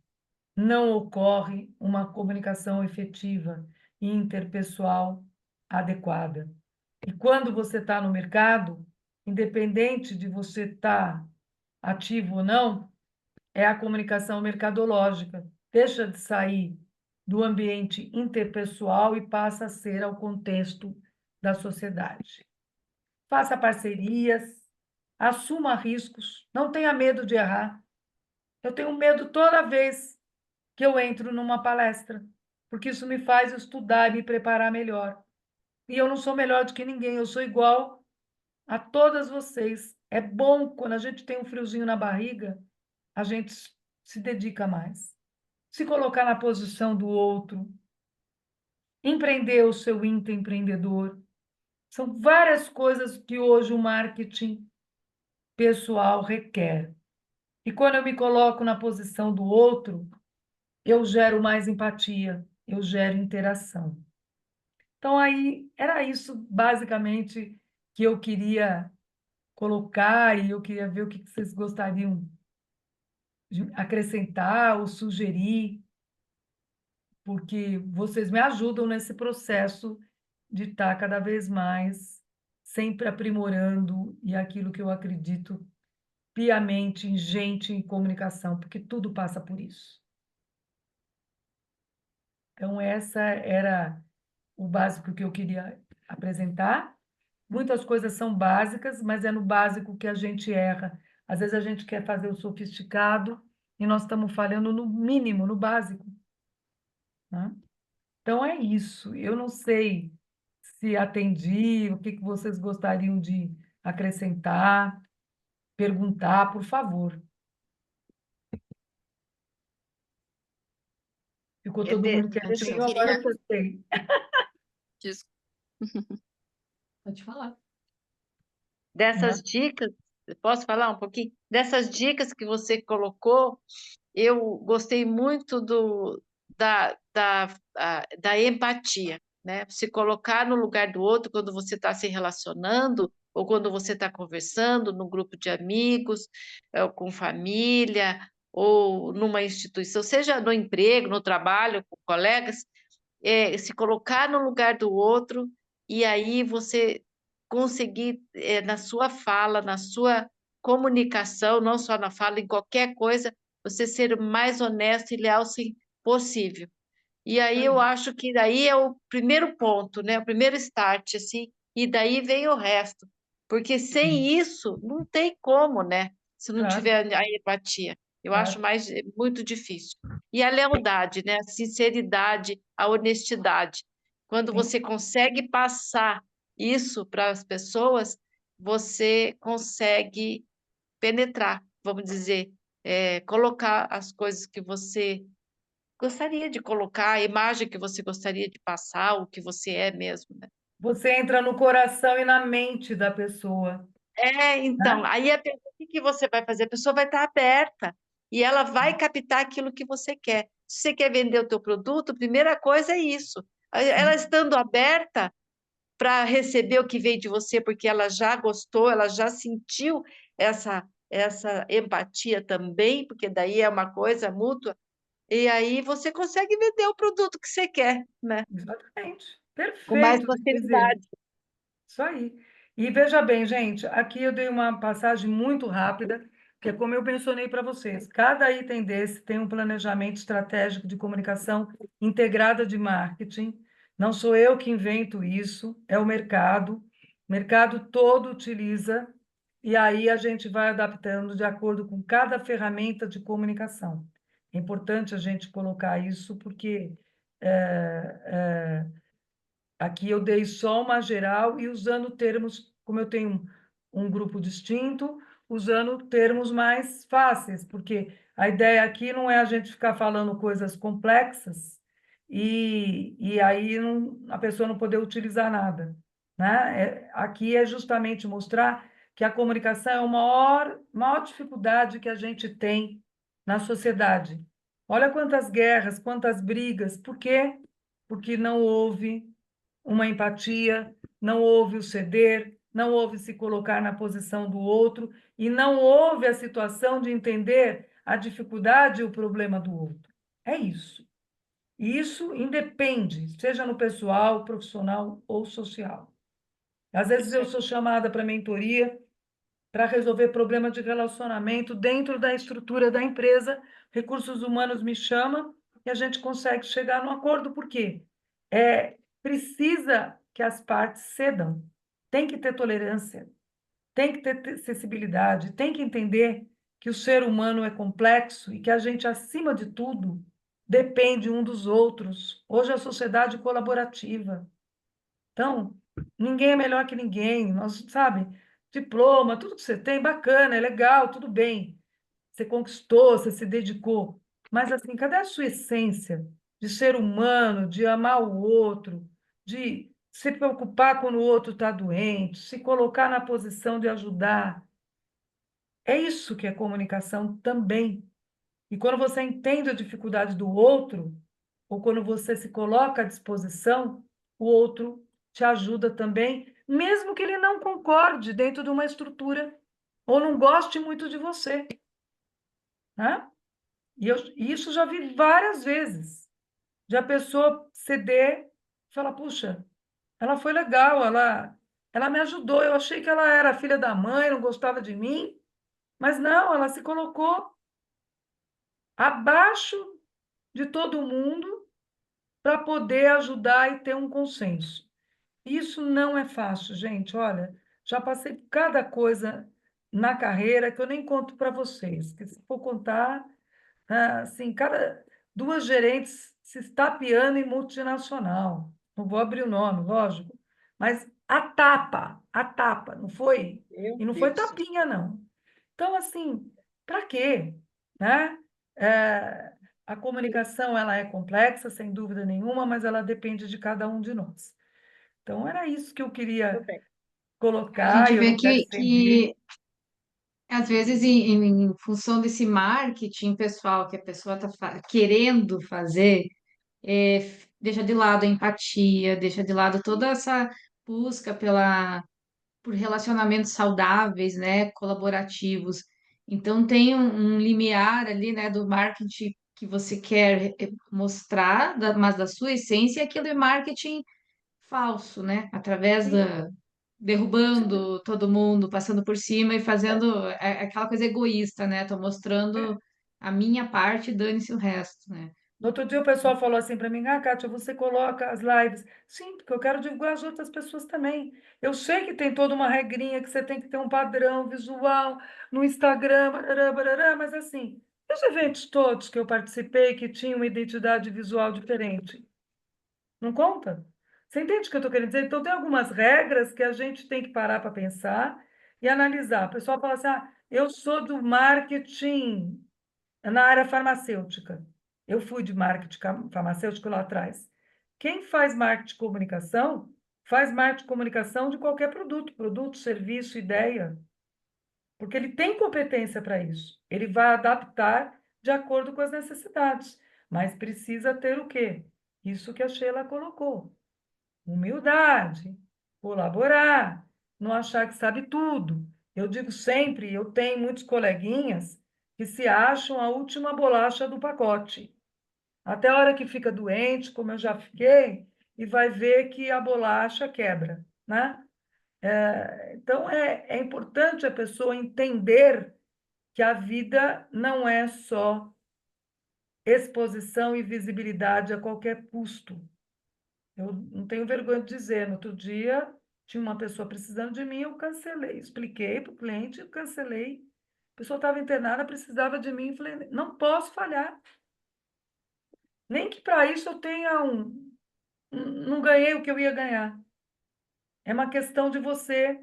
não ocorre uma comunicação efetiva e interpessoal adequada. E quando você está no mercado, independente de você estar ativo ou não, é a comunicação mercadológica. Deixa de sair do ambiente interpessoal e passa a ser ao contexto da sociedade. Faça parcerias, assuma riscos, não tenha medo de errar. Eu tenho medo toda vez que eu entro numa palestra, porque isso me faz estudar e me preparar melhor. E eu não sou melhor do que ninguém, eu sou igual a todas vocês. É bom quando a gente tem um friozinho na barriga, a gente se dedica mais. Se colocar na posição do outro, empreender o seu intraempreendedor. São várias coisas que hoje o marketing pessoal requer. E quando eu me coloco na posição do outro, eu gero mais empatia, eu gero interação. Então, aí, era isso, basicamente, que eu queria colocar e eu queria ver o que vocês gostariam de acrescentar ou sugerir, porque vocês me ajudam nesse processo de estar cada vez mais sempre aprimorando e aquilo que eu acredito piamente em gente em comunicação, porque tudo passa por isso. Então, essa era o básico que eu queria apresentar. Muitas coisas são básicas, mas é no básico que a gente erra. Às vezes a gente quer fazer o sofisticado e nós estamos falhando no mínimo, no básico, né? Então é isso. Eu não sei se atendi, o que que vocês gostariam de acrescentar, perguntar, por favor. Ficou todo mundo
Deixa eu
quietinho, agora que eu sei.
Des-
Pode falar.
Dessas
Né?
dicas, posso falar um pouquinho? Dessas dicas que você colocou, eu gostei muito da empatia, né? Se colocar no lugar do outro quando você está se relacionando ou quando você está conversando no grupo de amigos, ou com família, ou numa instituição, seja no emprego, no trabalho, com colegas, se colocar no lugar do outro e aí você conseguir, na sua fala, na sua comunicação, não só na fala, em qualquer coisa, você ser o mais honesto e leal possível. E aí eu acho que daí é o primeiro ponto, né? O primeiro start, assim, e daí vem o resto. Porque sem isso, não tem como, né? Se não
Claro,
tiver a empatia. Eu acho
claro.
muito difícil. E a lealdade, né? A sinceridade, a honestidade. Quando
Sim.
você consegue passar isso para as pessoas, você consegue penetrar, vamos dizer, colocar as coisas que você gostaria de colocar, a imagem que você gostaria de passar, o que você é mesmo, né?
Você entra no coração e na mente da pessoa,
Então,
né?
aí a pessoa, o que você vai fazer? A pessoa vai estar aberta e ela vai captar aquilo que você quer. Se você quer vender o teu produto, a primeira coisa é isso. Ela
Sim,
estando aberta para receber o que veio de você, porque ela já gostou, ela já sentiu essa empatia também, porque daí é uma coisa mútua, e aí você consegue vender o produto que você quer, né?
exatamente.
Com mais
Perfeito, dizer.
facilidade.
Isso aí. E veja bem, gente, aqui eu dei uma passagem muito rápida, que é como eu mencionei para vocês. Cada item desse tem um planejamento estratégico de comunicação integrada de marketing. Não sou eu que invento isso, é o mercado. O mercado todo utiliza, e aí a gente vai adaptando de acordo com cada ferramenta de comunicação. É importante a gente colocar isso, porque Aqui eu dei só uma geral e usando termos, como eu tenho um grupo distinto, usando termos mais fáceis, porque a ideia aqui não é a gente ficar falando coisas complexas e aí a pessoa não poder utilizar nada, né? Aqui é justamente mostrar que a comunicação é a maior dificuldade que a gente tem na sociedade. Olha quantas guerras, quantas brigas. Por quê? Porque não houve uma empatia, não houve o ceder, não houve se colocar na posição do outro e não houve a situação de entender a dificuldade e o problema do outro. É isso. E isso independe, seja no pessoal, profissional ou social. Às vezes
Isso
eu
é
sou chamada para mentoria para resolver problema de relacionamento dentro da estrutura da empresa. Recursos humanos me chama e a gente consegue chegar num acordo. Por quê? Precisa que as partes cedam. Tem que ter tolerância, tem que ter sensibilidade, tem que entender que o ser humano é complexo e que a gente, acima de tudo, depende um dos outros. Hoje a sociedade colaborativa. Então, ninguém é melhor que ninguém. Nós, sabe, diploma, tudo que você tem, bacana, é legal, tudo bem. Você conquistou, você se dedicou. Mas, assim, cadê a sua essência de ser humano, de amar o outro, de se preocupar quando o outro está doente, se colocar na posição de ajudar? É isso que é comunicação também. E quando você entende a dificuldade do outro, ou quando você se coloca à disposição, o outro te ajuda também, mesmo que ele não concorde dentro de uma estrutura ou não goste muito de você, né? E isso já vi várias vezes. De a pessoa ceder, falar, puxa, ela foi legal, ela me ajudou, eu achei que ela era filha da mãe, não gostava de mim, mas não, ela se colocou abaixo de todo mundo para poder ajudar e ter um consenso. Isso não é fácil, gente. Olha, já passei por cada coisa na carreira que eu nem conto para vocês, que se for contar, assim, duas gerentes se estapeando em multinacional. Não vou abrir o nome, lógico, mas a tapa, não foi?
Meu
E não foi
Deus.
tapinha, não. Então, assim, para quê? Né? É, a comunicação ela é complexa, sem dúvida nenhuma, mas ela depende de cada um de nós. Então, era isso que eu
Tudo
queria
bem.
A
colocar,
gente
e eu
vê
não quero estender.
que às vezes, em função desse marketing pessoal que a pessoa está querendo fazer, deixa de lado a empatia, deixa de lado toda essa busca por relacionamentos saudáveis, né, colaborativos. Então, tem um limiar ali, né, do marketing que você quer mostrar, mas da sua essência, e aquilo é marketing falso, né, através
Sim,
da
sim.
derrubando todo mundo, passando por cima e fazendo aquela coisa egoísta, né? Tô mostrando a minha parte, dane-se o resto, né?
No outro dia o pessoal falou assim para mim, Kátia, você coloca as lives. Sim, porque eu quero divulgar as outras pessoas também. Eu sei que tem toda uma regrinha, que você tem que ter um padrão visual no Instagram, barará, barará, mas assim, os eventos todos que eu participei que tinham uma identidade visual diferente, não conta? Você entende o que eu estou querendo dizer? Então, tem algumas regras que a gente tem que parar para pensar e analisar. O pessoal fala assim, eu sou do marketing na área farmacêutica. Eu fui de marketing farmacêutico lá atrás. Quem faz marketing comunicação de qualquer produto, serviço, ideia, porque ele tem competência para isso. Ele vai adaptar de acordo com as necessidades, mas precisa ter o quê? Isso que a Sheila colocou. Humildade, colaborar, não achar que sabe tudo. Eu digo sempre, eu tenho muitos coleguinhas que se acham a última bolacha do pacote. Até a hora que fica doente, como eu já fiquei, e vai ver que a bolacha quebra, né? Então, é importante a pessoa entender que a vida não é só exposição e visibilidade a qualquer custo. Eu não tenho vergonha de dizer, no outro dia tinha uma pessoa precisando de mim, eu cancelei. Expliquei para o cliente, eu cancelei. A pessoa estava internada, precisava de mim, falei, não posso falhar. Nem que para isso eu tenha não ganhei o que eu ia ganhar. É uma questão de você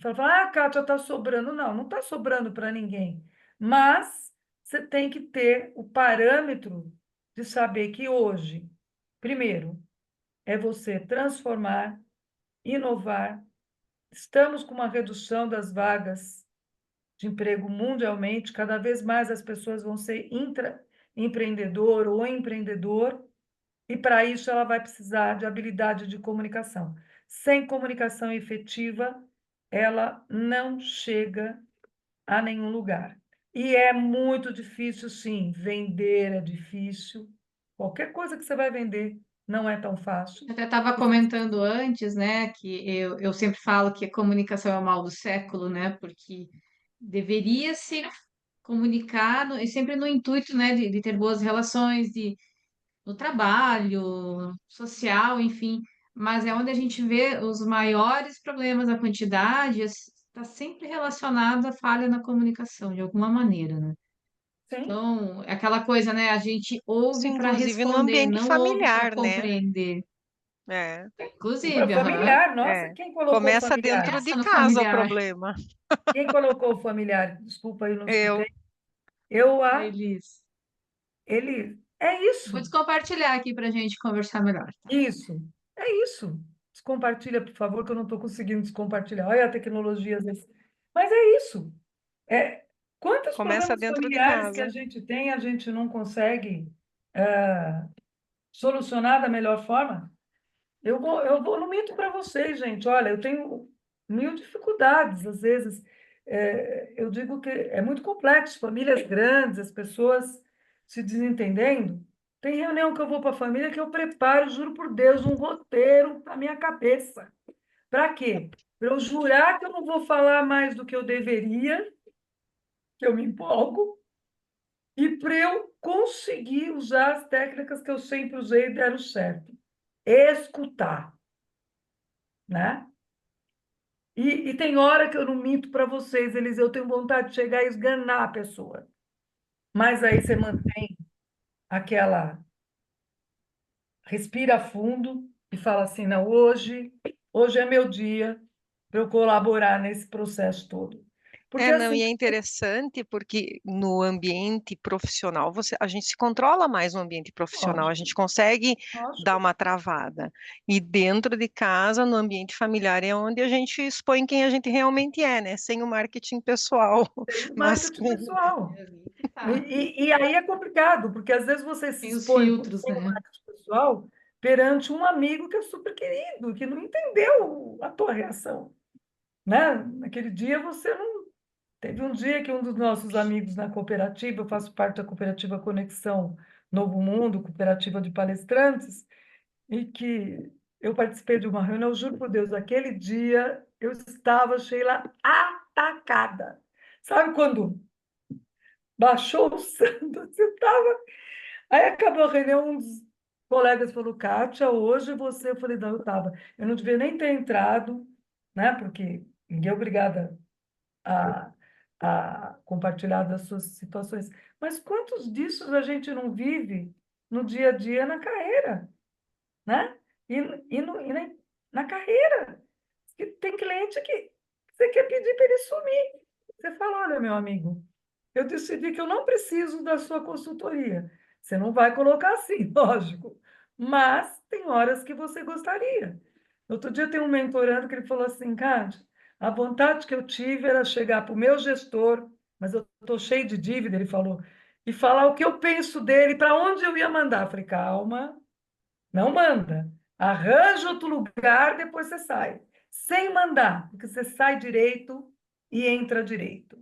falar, Kátia, está sobrando. Não, não está sobrando para ninguém. Mas você tem que ter o parâmetro de saber que hoje, primeiro, é você transformar, inovar. Estamos com uma redução das vagas de emprego mundialmente, cada vez mais as pessoas vão ser intraempreendedor ou empreendedor, e para isso ela vai precisar de habilidade de comunicação. Sem comunicação efetiva, ela não chega a nenhum lugar. E é muito difícil, sim, vender é difícil. Qualquer coisa que você vai vender não é tão fácil.
Eu até estava comentando antes, né, que eu sempre falo que a comunicação é o mal do século, né, porque deveria se comunicar e sempre no intuito, né, de ter boas relações, no trabalho, social, enfim, mas é onde a gente vê os maiores problemas, a quantidade está sempre relacionado à falha na comunicação, de alguma maneira, né?
Sim,
Então, é aquela coisa, né? A gente
Isso,
ouve para
inclusive no
responder,
ambiente
não ouve para
familiar, né?
compreender.
É,
Inclusive, aham,
familiar, nossa,
é.
quem colocou
Começa
familiar?
dentro
começa
de
no
casa o
familiar.
problema.
Quem colocou o familiar? Desculpa, eu não escutei.
Eu,
Eu,
A
a,
Elis.
ele. É
Vou
isso,
descompartilhar aqui para a gente conversar melhor, tá?
isso, é isso. Descompartilha, por favor, que eu não estou conseguindo descompartilhar. Olha a tecnologia às vezes. Mas é isso. É, quantos
começa
problemas
dentro de
familiares que a
casa.
gente tem, a gente não consegue solucionar da melhor forma? Eu não minto para vocês, gente. Olha, eu tenho mil dificuldades, às vezes. Eu digo que é muito complexo, famílias grandes, as pessoas se desentendendo. Tem reunião que eu vou para a família que eu preparo, juro por Deus, um roteiro na minha cabeça. Para quê? Para eu jurar que eu não vou falar mais do que eu deveria, que eu me empolgo, e para eu conseguir usar as técnicas que eu sempre usei e deram certo. Escutar, né? E tem hora que eu não minto para vocês, eu tenho vontade de chegar e esganar a pessoa. Mas aí você mantém aquela, respira fundo e fala assim, não, hoje é meu dia para eu colaborar nesse processo todo. Porque
É, não,
assim,
e é interessante porque no ambiente profissional a gente se controla mais no ambiente profissional, a
lógico,
gente consegue dar
lógico,
uma travada. E dentro de casa, no ambiente familiar, é onde a gente expõe quem a gente realmente é, né? Sem o marketing pessoal,
tem o
mas
marketing
com.
pessoal.
Tá.
E aí é complicado, porque às vezes você se
Tem os
expõe com
filtros,
o
né?
marketing pessoal perante um amigo que é super querido, que não entendeu a tua reação, né? Naquele dia você não. Teve um dia que um dos nossos amigos na cooperativa, eu faço parte da cooperativa Conexão Novo Mundo, cooperativa de palestrantes, e que eu participei de uma reunião, eu juro por Deus, aquele dia eu estava, Sheila, atacada. Sabe quando baixou o santo, você estava. Aí acabou a reunião, um dos colegas falou, Kátia, hoje você. Eu falei, não, eu estava. Eu não devia nem ter entrado, né? Porque ninguém é obrigada a, a compartilhar das suas situações. Mas quantos disso a gente não vive no dia a dia na carreira, né? E, e, no, e na carreira. Que tem cliente que você quer pedir para ele sumir. Você fala, olha, meu amigo, eu decidi que eu não preciso da sua consultoria. Você não vai colocar assim, lógico, mas tem horas que você gostaria. Outro dia tem um mentorando que ele falou assim, Cátia, a vontade que eu tive era chegar para o meu gestor, mas eu estou cheio de dívida, ele falou, e falar o que eu penso dele, para onde eu ia mandar. Eu falei, calma, não manda. Arranja outro lugar, depois você sai. Sem mandar, porque você sai direito e entra direito.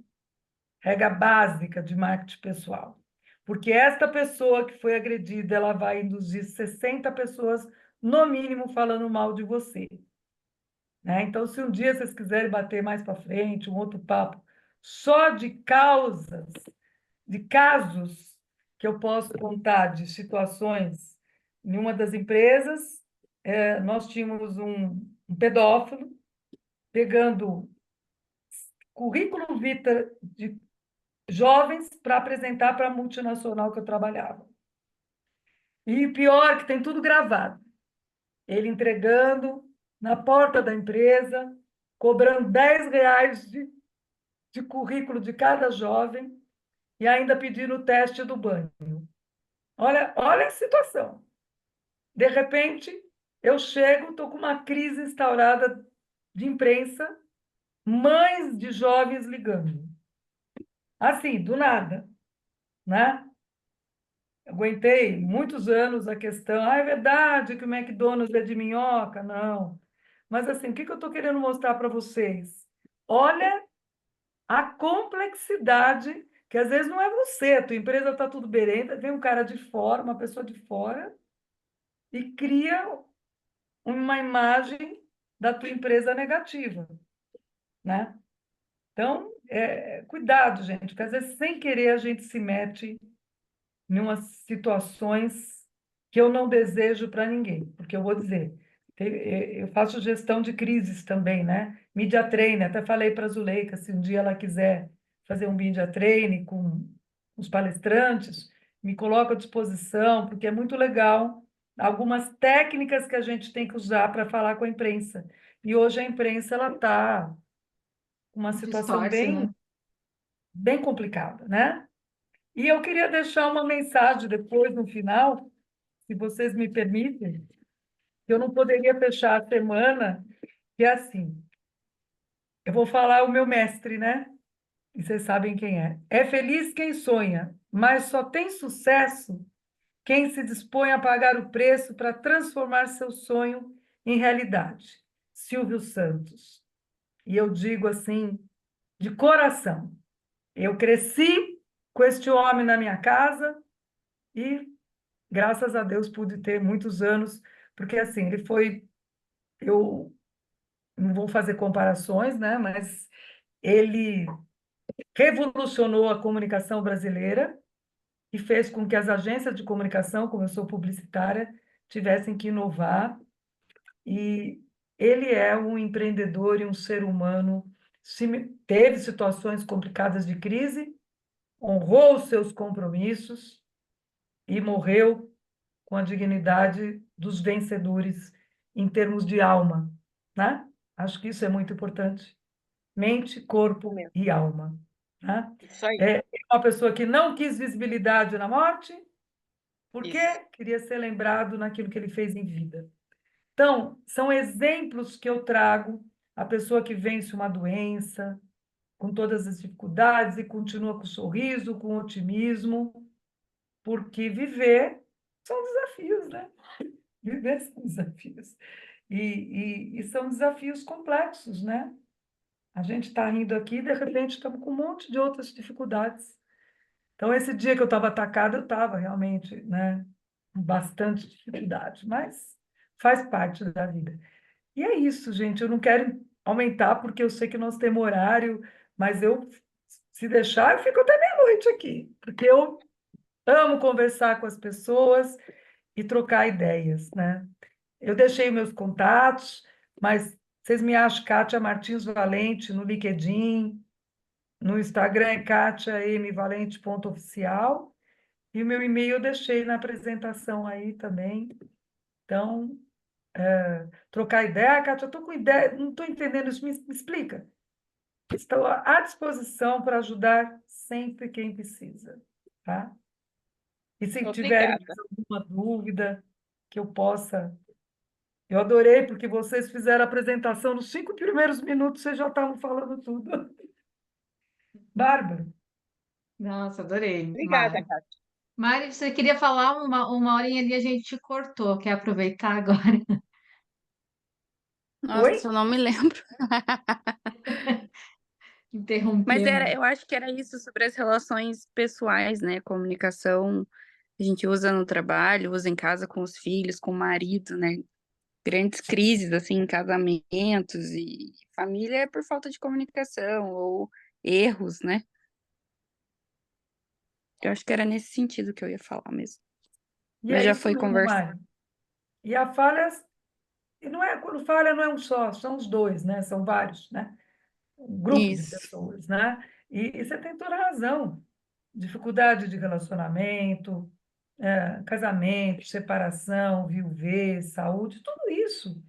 Regra básica de marketing pessoal. Porque esta pessoa que foi agredida, ela vai induzir 60 pessoas, no mínimo, falando mal de você. Né? Então, se um dia vocês quiserem bater mais para frente, um outro papo, só de causas, de casos que eu posso contar, de situações, em uma das empresas, nós tínhamos um pedófilo pegando currículo vitae de jovens para apresentar para a multinacional que eu trabalhava. E pior, que tem tudo gravado. Ele entregando na porta da empresa, cobrando R$ 10 de currículo de cada jovem e ainda pedindo o teste do banho. Olha a situação. De repente, eu chego, estou com uma crise instaurada de imprensa, mães de jovens ligando. Assim, do nada, né? Aguentei muitos anos a questão, é verdade que o McDonald's é de minhoca? Não. Mas assim, o que eu estou querendo mostrar para vocês? Olha a complexidade, que às vezes não é você, a tua empresa está tudo berenta, vem um cara de fora, uma pessoa de fora, e cria uma imagem da tua empresa negativa, né? Então, cuidado, gente, porque às vezes sem querer a gente se mete em umas situações que eu não desejo para ninguém, porque eu vou dizer, eu faço gestão de crises também, né? Media training, até falei para a Zuleika, se um dia ela quiser fazer um media training com os palestrantes, me coloco à disposição, porque é muito legal algumas técnicas que a gente tem que usar para falar com a imprensa. E hoje a imprensa ela está com uma situação
Distorce, né?
bem complicada, né? E eu queria deixar uma mensagem depois, no final, se vocês me permitem, que eu não poderia fechar a semana, que é assim, eu vou falar o meu mestre, né? E vocês sabem quem é. É feliz quem sonha, mas só tem sucesso quem se dispõe a pagar o preço para transformar seu sonho em realidade. Silvio Santos. E eu digo assim, de coração, eu cresci com este homem na minha casa e, graças a Deus, pude ter muitos anos, porque assim, ele foi, eu não vou fazer comparações, né, mas ele revolucionou a comunicação brasileira e fez com que as agências de comunicação, como eu sou publicitária, tivessem que inovar. E ele é um empreendedor e um ser humano, teve situações complicadas de crise, honrou os seus compromissos e morreu com a dignidade dos vencedores em termos de alma, né? Acho que isso é muito importante. Mente, corpo e alma, né?
Isso aí.
É uma pessoa que não quis visibilidade na morte, porque
Isso.
queria ser lembrado naquilo que ele fez em vida. Então, são exemplos que eu trago, a pessoa que vence uma doença, com todas as dificuldades e continua com sorriso, com otimismo, porque viver são desafios, né? Viver são desafios. E são desafios complexos, né? A gente está rindo aqui, de repente estamos com um monte de outras dificuldades. Então, esse dia que eu estava atacada, eu estava realmente, né, com bastante dificuldade, mas faz parte da vida. E é isso, gente. Eu não quero aumentar, porque eu sei que nós temos horário, mas eu, se deixar, eu fico até meia-noite aqui, porque eu amo conversar com as pessoas e trocar ideias, né? Eu deixei meus contatos, mas vocês me acham Kátia Martins Valente no LinkedIn, no Instagram é katiamvalente.oficial, e o meu e-mail eu deixei na apresentação aí também. Então, trocar ideia. Kátia, eu estou com ideia, não estou entendendo isso, me explica. Estou à disposição para ajudar sempre quem precisa, tá? E se tiverem
Obrigada.
alguma dúvida que eu possa... Eu adorei, porque vocês fizeram a apresentação nos 5 primeiros minutos, vocês já estavam falando tudo. Bárbara.
Nossa, adorei,
Obrigada,
Mari.
Kátia.
Mari, você queria falar uma horinha ali, a gente te cortou. Quer aproveitar agora?
Oi?
Nossa, eu não me lembro. Mas
Interrompemos.
eu acho que era isso sobre as relações pessoais, né? Comunicação a gente usa no trabalho, usa em casa com os filhos, com o marido, né? Grandes crises, assim, em casamentos e família é por falta de comunicação ou erros, né? Eu acho que era nesse sentido que eu ia falar mesmo.
E
Mas
é
já
isso
foi
mesmo,
conversado.
Mari. E a falha, e não é, quando falha não é um só, são os dois, né? São vários, né? Um grupo de
Isso.
pessoas, né? E você tem toda a razão. Dificuldade de relacionamento, casamento, separação, viuvez, saúde, tudo isso.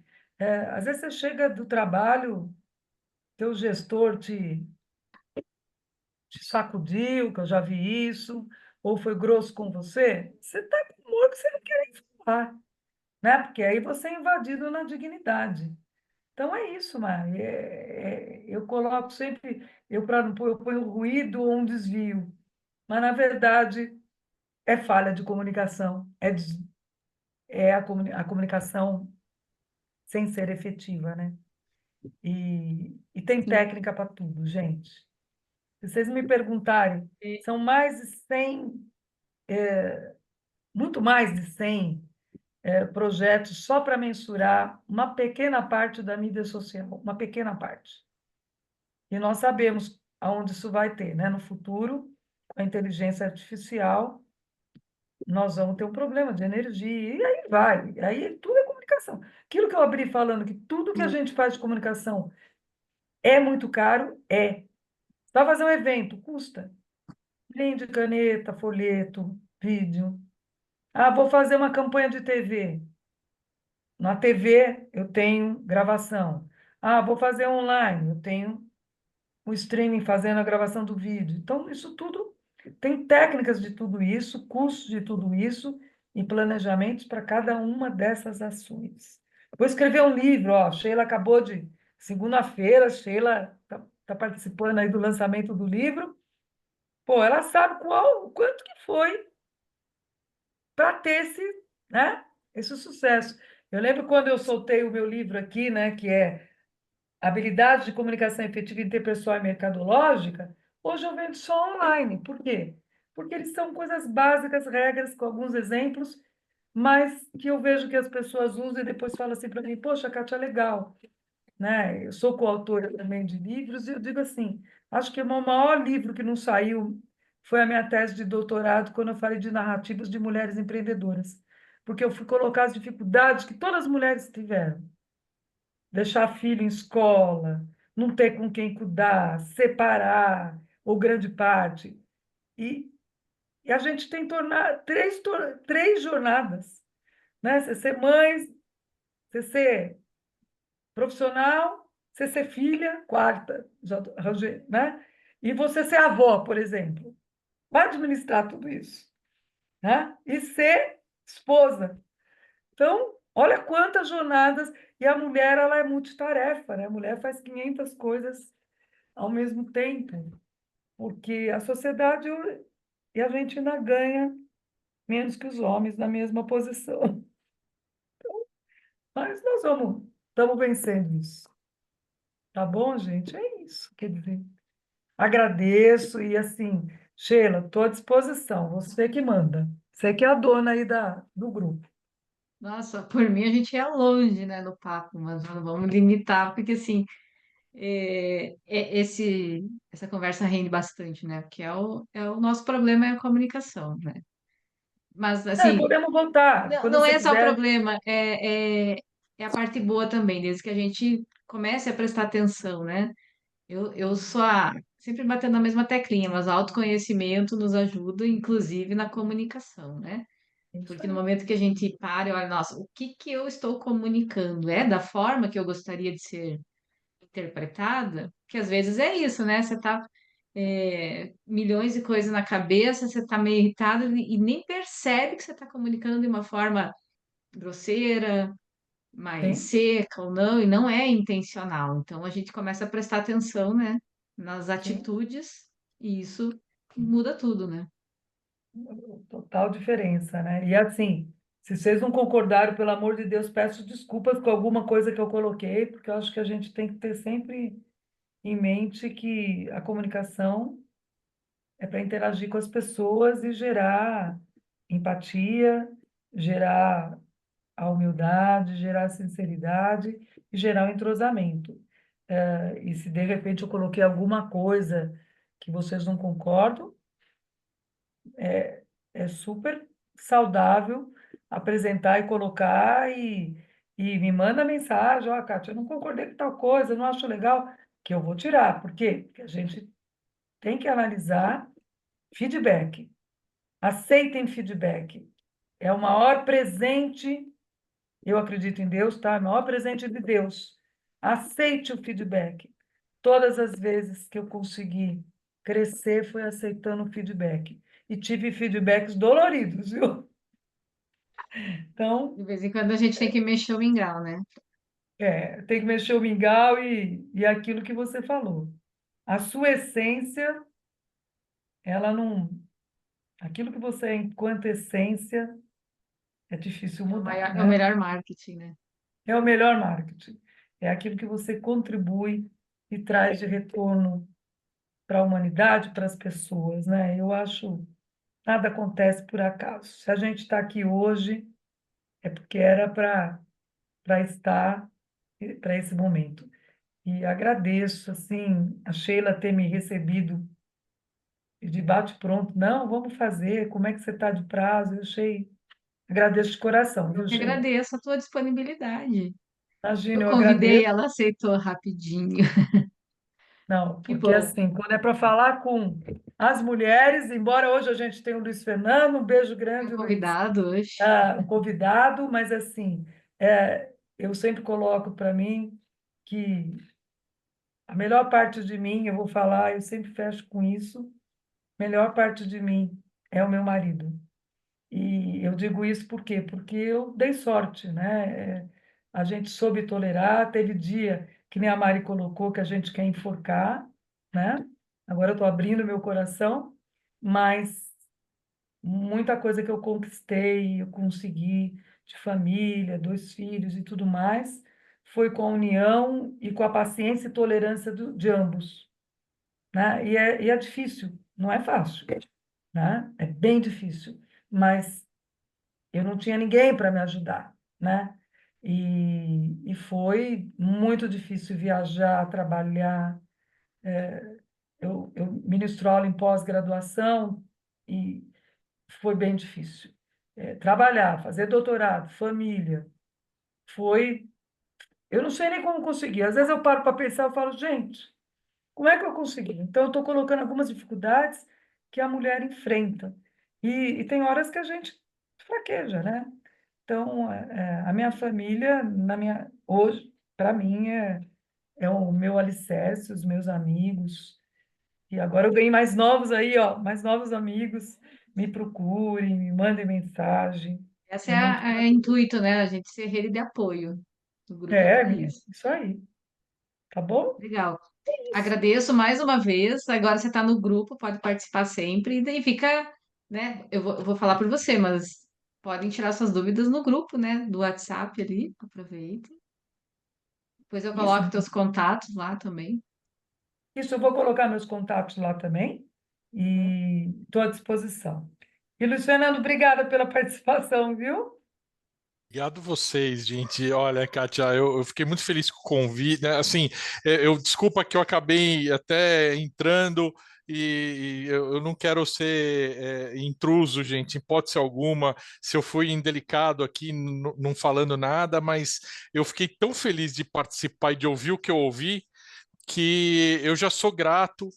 Às vezes você chega do trabalho, teu gestor te sacudiu, que eu já vi isso, ou foi grosso com você, você está com humor que você não quer nem falar, né? Porque aí você é invadido na dignidade. Então é isso, Mari. Eu coloco sempre, eu ponho ruído ou um desvio, mas na verdade é falha de comunicação, a comunicação sem ser efetiva, né? E tem
Sim.
técnica para tudo, gente. Se vocês me perguntarem,
É,
são mais de 100, muito mais de 100 projetos só para mensurar uma pequena parte da mídia social, uma pequena parte. E nós sabemos aonde isso vai ter, né? No futuro, com a inteligência artificial, nós vamos ter um problema de energia, e aí vai, aí tudo é comunicação. Aquilo que eu abri falando, que tudo que a gente faz de comunicação é muito caro, é. Para fazer um evento, custa. Brinde, caneta, folheto, vídeo. Ah, vou fazer uma campanha de TV. Na TV eu tenho gravação. Ah, vou fazer online, eu tenho o streaming fazendo a gravação do vídeo. Então, isso tudo tem técnicas de tudo isso, custos de tudo isso e planejamentos para cada uma dessas ações. Vou escrever um livro, ó, Sheila acabou de segunda-feira, Sheila tá participando aí do lançamento do livro. Pô, ela sabe o quanto que foi para ter né, esse sucesso. Eu lembro quando eu soltei o meu livro aqui, né, que é Habilidades de Comunicação Efetiva Interpessoal e Mercadológica, hoje eu vendo só online. Por quê? Porque eles são coisas básicas, regras, com alguns exemplos, mas que eu vejo que as pessoas usam e depois falam assim para mim, poxa, Kátia, legal, né? Eu sou coautora também de livros e eu digo assim, acho que o meu maior livro que não saiu foi a minha tese de doutorado, quando eu falei de narrativas de mulheres empreendedoras, porque eu fui colocar as dificuldades que todas as mulheres tiveram. Deixar filho em escola, não ter com quem cuidar, separar, ou grande parte. E, e a gente tem três jornadas, né? Você ser mãe, você ser profissional, você ser filha, quarta, já arranjei, né? E você ser avó, por exemplo. Vai administrar tudo isso, né? E ser esposa. Então, olha quantas jornadas. E a mulher, ela é multitarefa, né? A mulher faz 500 coisas ao mesmo tempo, porque a sociedade e a gente ainda ganha menos que os homens na mesma posição. Mas estamos vencendo isso. Tá bom, gente? É isso. Quer dizer, agradeço e assim, Sheila, estou à disposição. Você que manda. Você que é a dona aí do grupo.
Nossa, por mim a gente ia longe, né, no papo, mas não vamos limitar, porque assim, essa conversa rende bastante, né? Porque é o nosso problema é a comunicação, né? Mas assim,
Podemos voltar.
não,
Quando
não
você
é só o
quiser.
problema, é a parte boa também, desde que a gente comece a prestar atenção, né? Eu sou sempre batendo na mesma teclinha, mas o autoconhecimento nos ajuda, inclusive na comunicação, né?
É isso
Porque no
aí.
momento que a gente para e olha, nossa, o que que eu estou comunicando? É da forma que eu gostaria de ser interpretada? Que às vezes é isso, né? Você tá milhões de coisas na cabeça, você tá meio irritado e nem percebe que você está comunicando de uma forma grosseira, mais
Sim.
seca ou não, e não é intencional. Então a gente começa a prestar atenção, né, nas
Sim.
atitudes e isso muda tudo, né?
Total diferença, né? E assim, se vocês não concordaram, pelo amor de Deus, peço desculpas com alguma coisa que eu coloquei, porque eu acho que a gente tem que ter sempre em mente que a comunicação é para interagir com as pessoas e gerar empatia, gerar a humildade, gerar a sinceridade e gerar o entrosamento. E se de repente eu coloquei alguma coisa que vocês não concordam, é super saudável apresentar e colocar e me manda mensagem, ó, Kátia, eu não concordei com tal coisa, eu não acho legal, que eu vou tirar. Por quê? Porque a gente tem que analisar feedback. Aceitem feedback. é o maior presente, eu acredito em Deus, tá? É o maior presente de Deus. Aceite o feedback. Todas as vezes que eu consegui crescer foi aceitando o feedback. E tive feedbacks doloridos, viu? Então,
De vez em quando a gente tem que mexer o mingau, né?
tem que mexer o mingau e aquilo que você falou. A sua essência, ela não. Aquilo que você é enquanto essência, é difícil mudar,
É o
né?
melhor marketing, né?
É o melhor marketing. É aquilo que você contribui e traz de retorno para a humanidade, para as pessoas, né? Eu acho nada acontece por acaso. Se a gente está aqui hoje, é porque era para estar para esse momento. E agradeço, assim, a Sheila ter me recebido de bate-pronto. Não, vamos fazer. Como é que você está de prazo? Eu achei. Agradeço de coração,
Eu
viu,
que
Sheila?
agradeço a tua disponibilidade.
Imagina,
Eu
eu
convidei,
agradeço.
ela aceitou rapidinho.
Não,
Que
porque
bom.
assim, quando é para falar com as mulheres, embora hoje a gente tenha o Luiz Fernando, um beijo grande,
Meu
Luiz,
convidado hoje.
o convidado, mas assim, eu sempre coloco para mim que a melhor parte de mim, eu vou falar, eu sempre fecho com isso, a melhor parte de mim é o meu marido. E eu digo isso por quê? Porque eu dei sorte, né? A gente soube tolerar, teve dia, que nem a Mari colocou, que a gente quer enforcar, né? Agora eu estou abrindo meu coração, mas muita coisa que eu conquistei, eu consegui, de família, 2 filhos e tudo mais, foi com a união e com a paciência e tolerância de ambos, né? E é difícil, não é fácil, né? É bem difícil, mas eu não tinha ninguém para me ajudar, né? E foi muito difícil viajar, trabalhar. Eu ministro aula em pós-graduação e foi bem difícil. Trabalhar, fazer doutorado, família, foi. Eu não sei nem como conseguir. Às vezes eu paro para pensar e falo, gente, como é que eu consegui? Então, eu estou colocando algumas dificuldades que a mulher enfrenta. E tem horas que a gente fraqueja, né? Então, a minha família, hoje, para mim, é o meu alicerce, os meus amigos. E agora eu ganhei mais novos aí, ó, mais novos amigos. Me procurem, me mandem mensagem.
Essa
É
é
muito
a intuito, né? A gente ser rede de apoio. O grupo é para
Menina,
isso.
isso aí. Tá bom?
Legal.
Isso.
Agradeço mais uma vez. Agora você está no grupo, pode participar sempre. E daí fica, né? Eu vou falar por você, mas podem tirar suas dúvidas no grupo, né? Do WhatsApp ali. Aproveita. Depois eu
Isso,
coloco teus contatos lá também.
isso, eu vou colocar meus contatos lá também
Uhum.
e estou à disposição. E, Luiz Fernando, obrigada pela participação, viu?
Obrigado vocês, gente. Olha, Kátia, eu fiquei muito feliz com o convite, né? Assim, desculpa que eu acabei até entrando e eu não quero ser intruso, gente, em hipótese alguma, se eu fui indelicado aqui, não falando nada, mas eu fiquei tão feliz de participar e de ouvir o que eu ouvi, que eu já sou grato,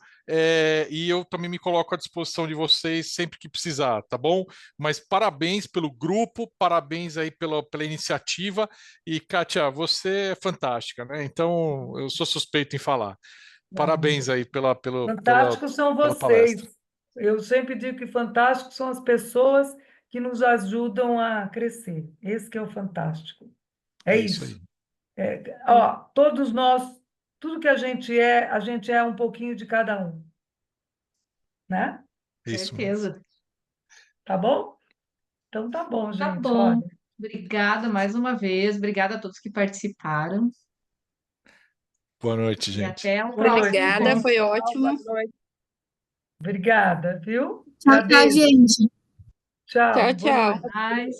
e eu também me coloco à disposição de vocês sempre que precisar, tá bom? Mas parabéns pelo grupo, parabéns aí pela iniciativa, e Kátia, você é fantástica, né? Então eu sou suspeito em falar.
Não.
Parabéns aí
Fantásticos são
pela palestra.
vocês. Eu sempre digo que fantásticos são as pessoas que nos ajudam a crescer. Esse que é o fantástico. É
É isso
isso.
aí.
Ó, todos nós, tudo que a gente é um pouquinho de cada um, né?
É isso mesmo.
Certeza.
Tá bom? Então tá bom,
Tá
gente.
bom.
Olha,
Obrigada mais uma vez. Obrigada a todos que participaram.
Boa noite,
E
gente.
até o
boa noite,
próximo
Obrigada,
gente.
encontro.
foi
Tchau, boa
ótimo.
noite.
Obrigada, viu?
Tchau, tchau,
Agradeço.
gente.
Tchau.
Tchau,
Boa
tchau.
noite.
Mais.